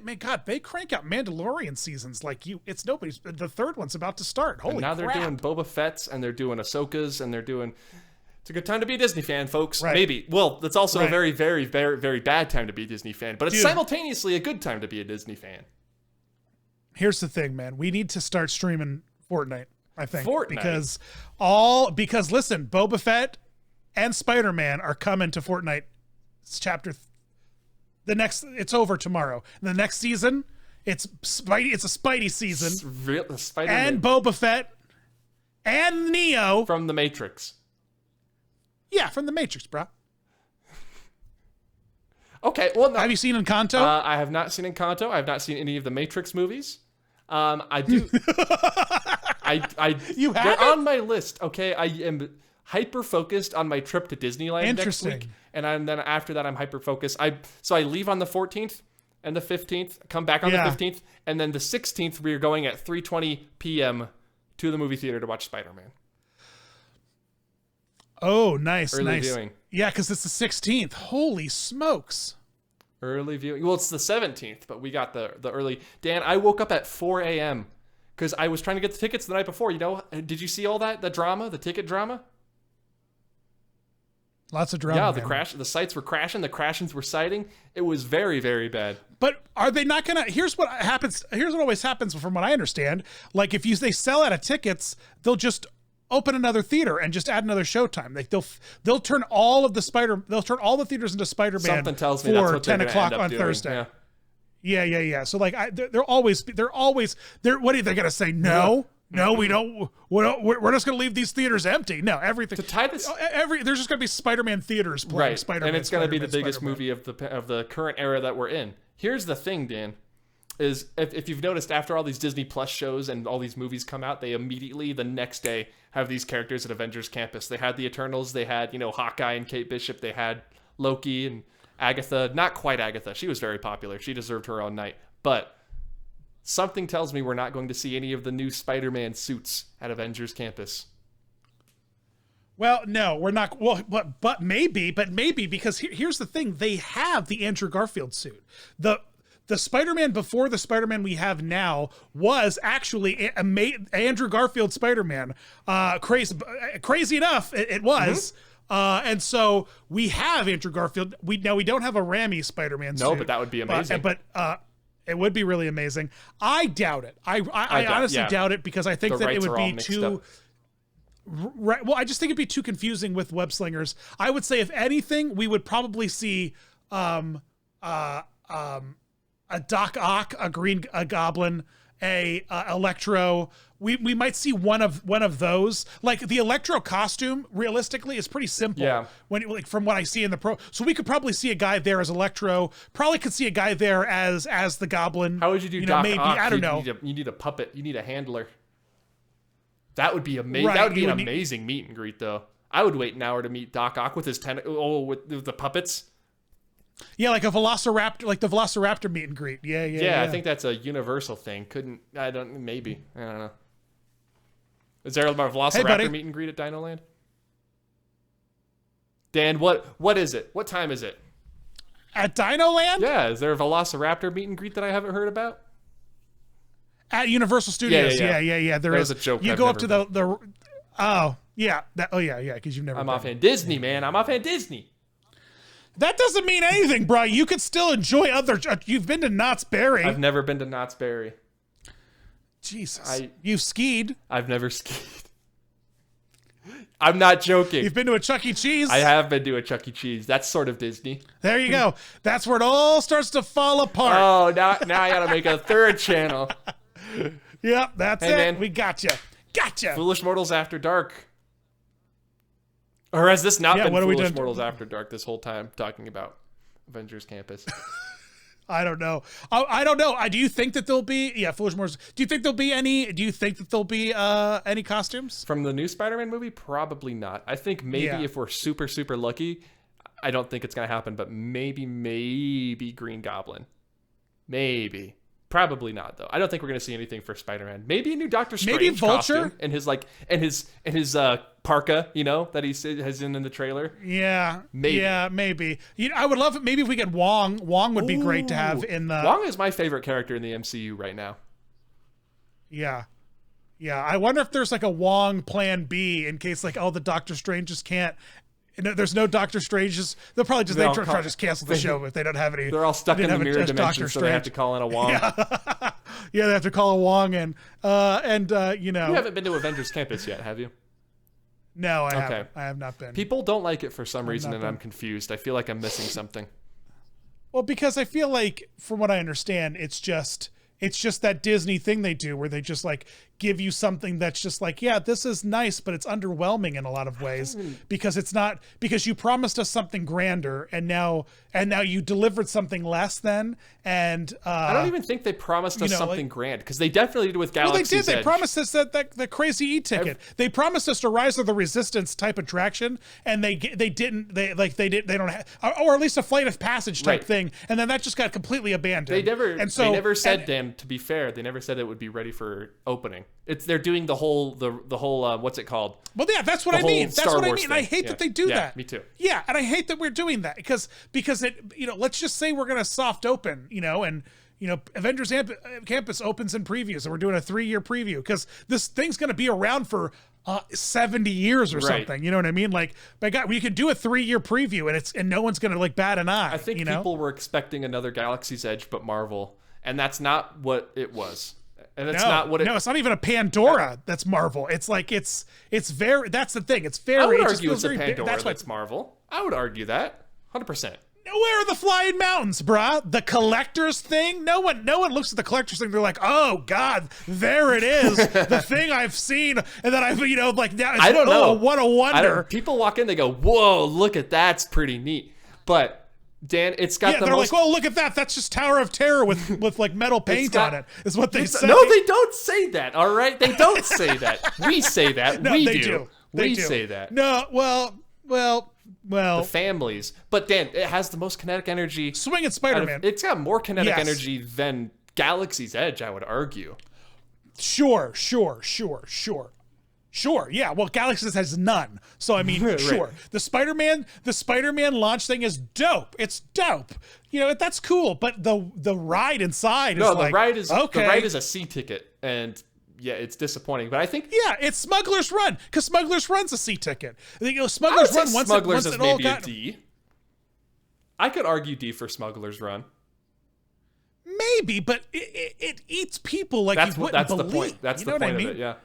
crank out Mandalorian seasons like it's nobody's. The third one's about to start. Holy and now crap. they're doing Boba Fett's and they're doing Ahsoka's and they're doing. It's a good time to be a Disney fan, folks. Right. Maybe. Well, it's also Right. a very, very, very, very bad time to be a Disney fan, but it's simultaneously a good time to be a Disney fan. Here's the thing, man. We need to start streaming Fortnite, I think. Fortnite? Because listen, Boba Fett and Spider-Man are coming to Fortnite. It's it's over tomorrow. The next season, it's a Spidey season. Spider-Man. And Boba Fett and Neo. From The Matrix. Yeah, from The Matrix, bro. Okay, well, no. Have you seen Encanto? I have not seen Encanto. I have not seen any of the Matrix movies. I do. You They're haven't? on my list. Okay, I am hyper focused on my trip to Disneyland next week, and then after that, I'm hyper focused. So I leave on the 14th and the 15th, come back on the 15th, and then the 16th we are going at 3:20 p.m. to the movie theater to watch Spider-Man. Oh, nice, Early viewing. Yeah, because it's the 16th. Holy smokes. Early viewing. Well, it's the 17th, but we got the early. Dan, I woke up at 4 a.m. because I was trying to get the tickets the night before. You know, did you see all that? The drama, the ticket drama? Lots of drama. Yeah, the sites were crashing. The crashings were citing. It was very, very bad. But are they not gonna? Here's what happens. Here's what always happens, from what I understand. Like if they sell out of tickets, they'll just open another theater and just add another showtime. Like they'll turn all of the theaters into Spider-Man. Something tells me that's what 10 they're o'clock end up on doing. Thursday. Yeah. So like they're always. What are they gonna say? No. No, we don't. We're just going to leave these theaters empty. No, everything. To tie this, there's just going to be Spider-Man theaters playing right, Spider-Man, and it's going to be the biggest Spider-Man. movie of the current era that we're in. Here's the thing, Dan, is if you've noticed, after all these Disney Plus shows and all these movies come out, they immediately the next day have these characters at Avengers Campus. They had the Eternals, they had Hawkeye and Kate Bishop, they had Loki and Agatha. Not quite Agatha. She was very popular. She deserved her own night, but. Something tells me we're not going to see any of the new Spider-Man suits at Avengers Campus. Well, no, we're not. Well, but maybe because here's the thing: they have the Andrew Garfield suit. The Spider-Man before the Spider-Man we have now was actually Andrew Garfield Spider-Man. Crazy enough, it was. Mm-hmm. And so we have Andrew Garfield. We don't have a Rami Spider-Man suit. No, but that would be amazing. But it would be really amazing. I doubt it. I honestly doubt it because I think that it would be too. Right. Well, I just think it'd be too confusing with web slingers. I would say, if anything, we would probably see a Doc Ock, a Goblin, a Electro. We might see one of those. Like the Electro costume, realistically, is pretty simple. Yeah. From what I see in the pro, so we could probably see a guy there as Electro. Probably could see a guy there as the Goblin. How would you do Doc maybe Ock? I don't know. You need a puppet. You need a handler. That would be amazing. Right, that would be an amazing meet and greet, though. I would wait an hour to meet Doc Ock with his with the puppets. Yeah, like a Velociraptor, like the Velociraptor meet and greet. Yeah. I think that's a universal thing. Maybe. I don't know. Is there a Velociraptor meet and greet at Dino Land? Dan, what is it? What time is it? At Dino Land? Yeah, is there a Velociraptor meet and greet that I haven't heard about? At Universal Studios. Yeah. There is a joke. You go up to the oh yeah, because you've never. I'm offhand Disney, man. I'm offhand Disney. That doesn't mean anything, bro. You could still enjoy other. You've been to Knott's Berry. I've never been to Knott's Berry. Jesus. You've skied. I've never skied. I'm not joking. You've been to a Chuck E. Cheese. I have been to a Chuck E. Cheese. That's sort of Disney. There you go. That's where it all starts to fall apart. Oh, now I gotta make a third channel. Yep, that's it. Man. We gotcha. Foolish Mortals After Dark. Or has this not been Foolish Mortals After Dark this whole time, talking about Avengers Campus? I don't know. I don't know. Do you think that there'll be Foolish Mortals? Do you think there'll be any? Do you think that there'll be any costumes from the new Spider-Man movie? Probably not. I think maybe if we're super super lucky. I don't think it's gonna happen, but maybe Green Goblin. Maybe. Probably not, though. I don't think we're going to see anything for Spider-Man. Maybe a new Doctor Strange Maybe Vulture costume and his parka, that he has in the trailer. Yeah, maybe. Yeah, maybe. I would love it. Maybe if we get Wong. Wong would be great to have in the. Wong is my favorite character in the MCU right now. Yeah. Yeah, I wonder if there's like a Wong plan B in case like all the Doctor Stranges can't. There's no Doctor Stranges. They'll probably just try to just cancel the show if they don't have any. They're all stuck in the mirror dimension, so they have to call in a Wong. Yeah, yeah, they have to call a Wong in. You haven't been to Avengers Campus yet, have you? No, I haven't. I have not been. People don't like it for some reason, and I'm confused. I feel like I'm missing something. Well, because I feel like, from what I understand, it's just that Disney thing they do where they just like give you something that's just like, yeah, this is nice, but it's underwhelming in a lot of ways because you promised us something grander and now you delivered something less than. And I don't even think they promised us something grand, because they definitely did with Galaxy's Edge. Edge. They promised us that the crazy e-ticket. They promised us a Rise of the Resistance type attraction, and they didn't. They don't have, or at least a Flight of Passage type thing, and then that just got completely abandoned. They never said, Dan. To be fair, they never said it would be ready for opening. They're doing the whole what's it called? Well, yeah, that's what I mean. That's what I mean. And I hate that they do that. Me too. Yeah, and I hate that we're doing that because it, let's just say we're gonna soft open, and Avengers Campus opens in previews, and we're doing a 3-year preview because this thing's gonna be around for 70 years or something. You know what I mean? Like, my God, we could do a 3-year preview, and no one's gonna like bat an eye. I think people were expecting another Galaxy's Edge, but Marvel, and that's not what it was. And it's not what it's not even a Pandora that's Marvel. It's like it's very, that's the thing. It's very, I would it argue it's a very, Pandora that's Marvel. I would argue that 100%. Where are the flying mountains, brah? The collector's thing? No one looks at the collector's thing. They're like, oh God, there it is. The thing I've seen, and then I've like now. I don't know. What a wonder. People walk in, they go, whoa, look at that's pretty neat. But Dan, it's got they're like, oh, look at that. That's just Tower of Terror with like metal paint on it, is what they say. No, they don't say that, all right? They don't say that. We say that. No, they do. We say that. No, well. The families. But Dan, it has the most kinetic energy. Swinging Spider-Man. It's got more kinetic energy than Galaxy's Edge, I would argue. Sure. Yeah. Well, Galaxy has none. So I mean, sure. The Spider-Man launch thing is dope. It's dope. That's cool. But the ride inside is the ride is okay. The ride is a C ticket, and yeah, it's disappointing. But I think it's Smuggler's Run, because Smuggler's Run's a C ticket. Smuggler's Run once it all got. A D. I could argue D for Smuggler's Run. Maybe, but it eats people like you wouldn't believe. The point. That's the point of it. Yeah.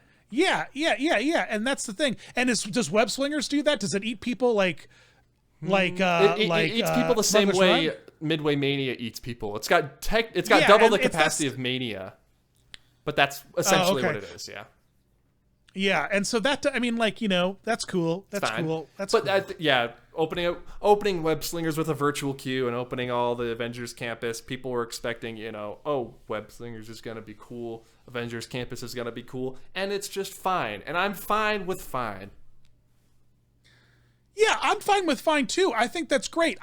Yeah, and that's the thing. And does Web Slingers do that? Does it eat people like it eats people the same way Run? Midway Mania eats people. It's got double the capacity of Mania, but that's essentially what it is. Yeah. Yeah, and so that, I mean, that's cool. That's cool. Opening Web Slingers with a virtual queue and opening all the Avengers Campus, people were expecting, Web Slingers is going to be cool. Avengers Campus is going to be cool. And it's just fine. And I'm fine with fine. Yeah, I'm fine with fine, too. I think that's great.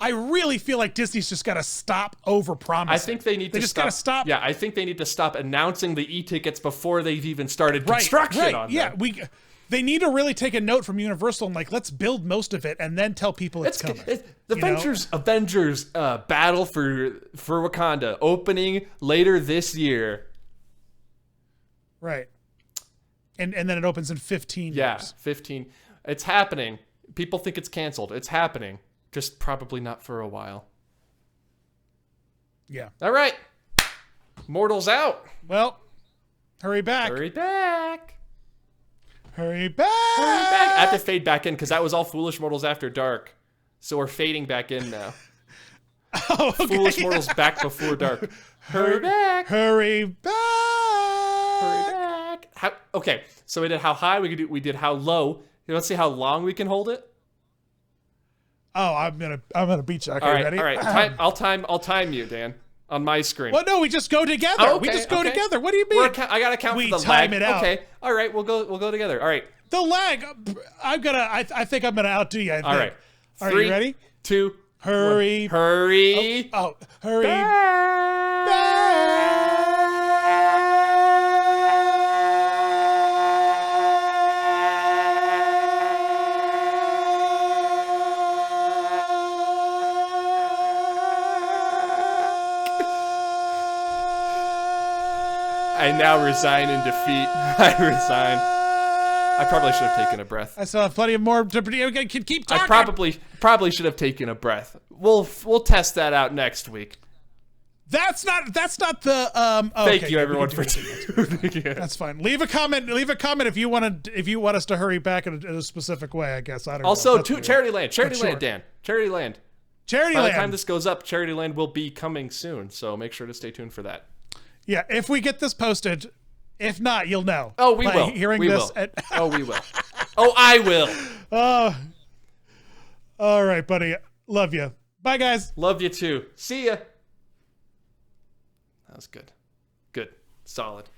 I really feel like Disney's just got to stop over-promising. I think they need to just got to stop. Yeah, I think they need to stop announcing the e-tickets before they've even started construction on them. Yeah, they need to really take a note from Universal and let's build most of it and then tell people it's coming. The Avengers Battle for Wakanda opening later this year. Right. And then it opens in 15 years. Yeah, 15. It's happening. People think it's canceled. It's happening. Just probably not for a while. Yeah. All right. Mortals out. Well, hurry back. Hurry back. Hurry back. Hurry back. I have to fade back in because that was all Foolish Mortals After Dark. So we're fading back in now. Oh, okay. Foolish Mortals back before dark. Hurry back. Hurry back. Hurry back. Okay, so we did how high, we did how low. Let's see how long we can hold it. Oh, I'm gonna beat you. Okay, ready? All right. I'll time you, Dan, on my screen. Well, no, we just go together. Oh, okay, we just go together. What do you mean? I gotta count for the lag. We time it out. Okay. All right. We'll go together. All right. The lag. I think I'm gonna outdo you. All right. Are you ready? 2. Hurry. 1. Hurry. Hurry. Back. I now resign in defeat. I resign. I probably should have taken a breath. I still have plenty of more to keep talking. I probably should have taken a breath. We'll test that out next week. That's not the Thank okay, you yeah, everyone for tuning in. That's fine. Leave a comment if you want us to hurry back in a specific way, I guess. I don't know. Also, That's weird. Charity Land, Sure. Dan. Charity Land. Charity By Land. the time this goes up, Charity Land will be coming soon, so make sure to stay tuned for that. Yeah, if we get this posted, if not, you'll know. Oh, we by will. Hearing we this. will. Oh, we will. Oh, I will. Oh, all right, buddy. Love you. Bye, guys. Love you too. See ya. That was good. Good. Solid.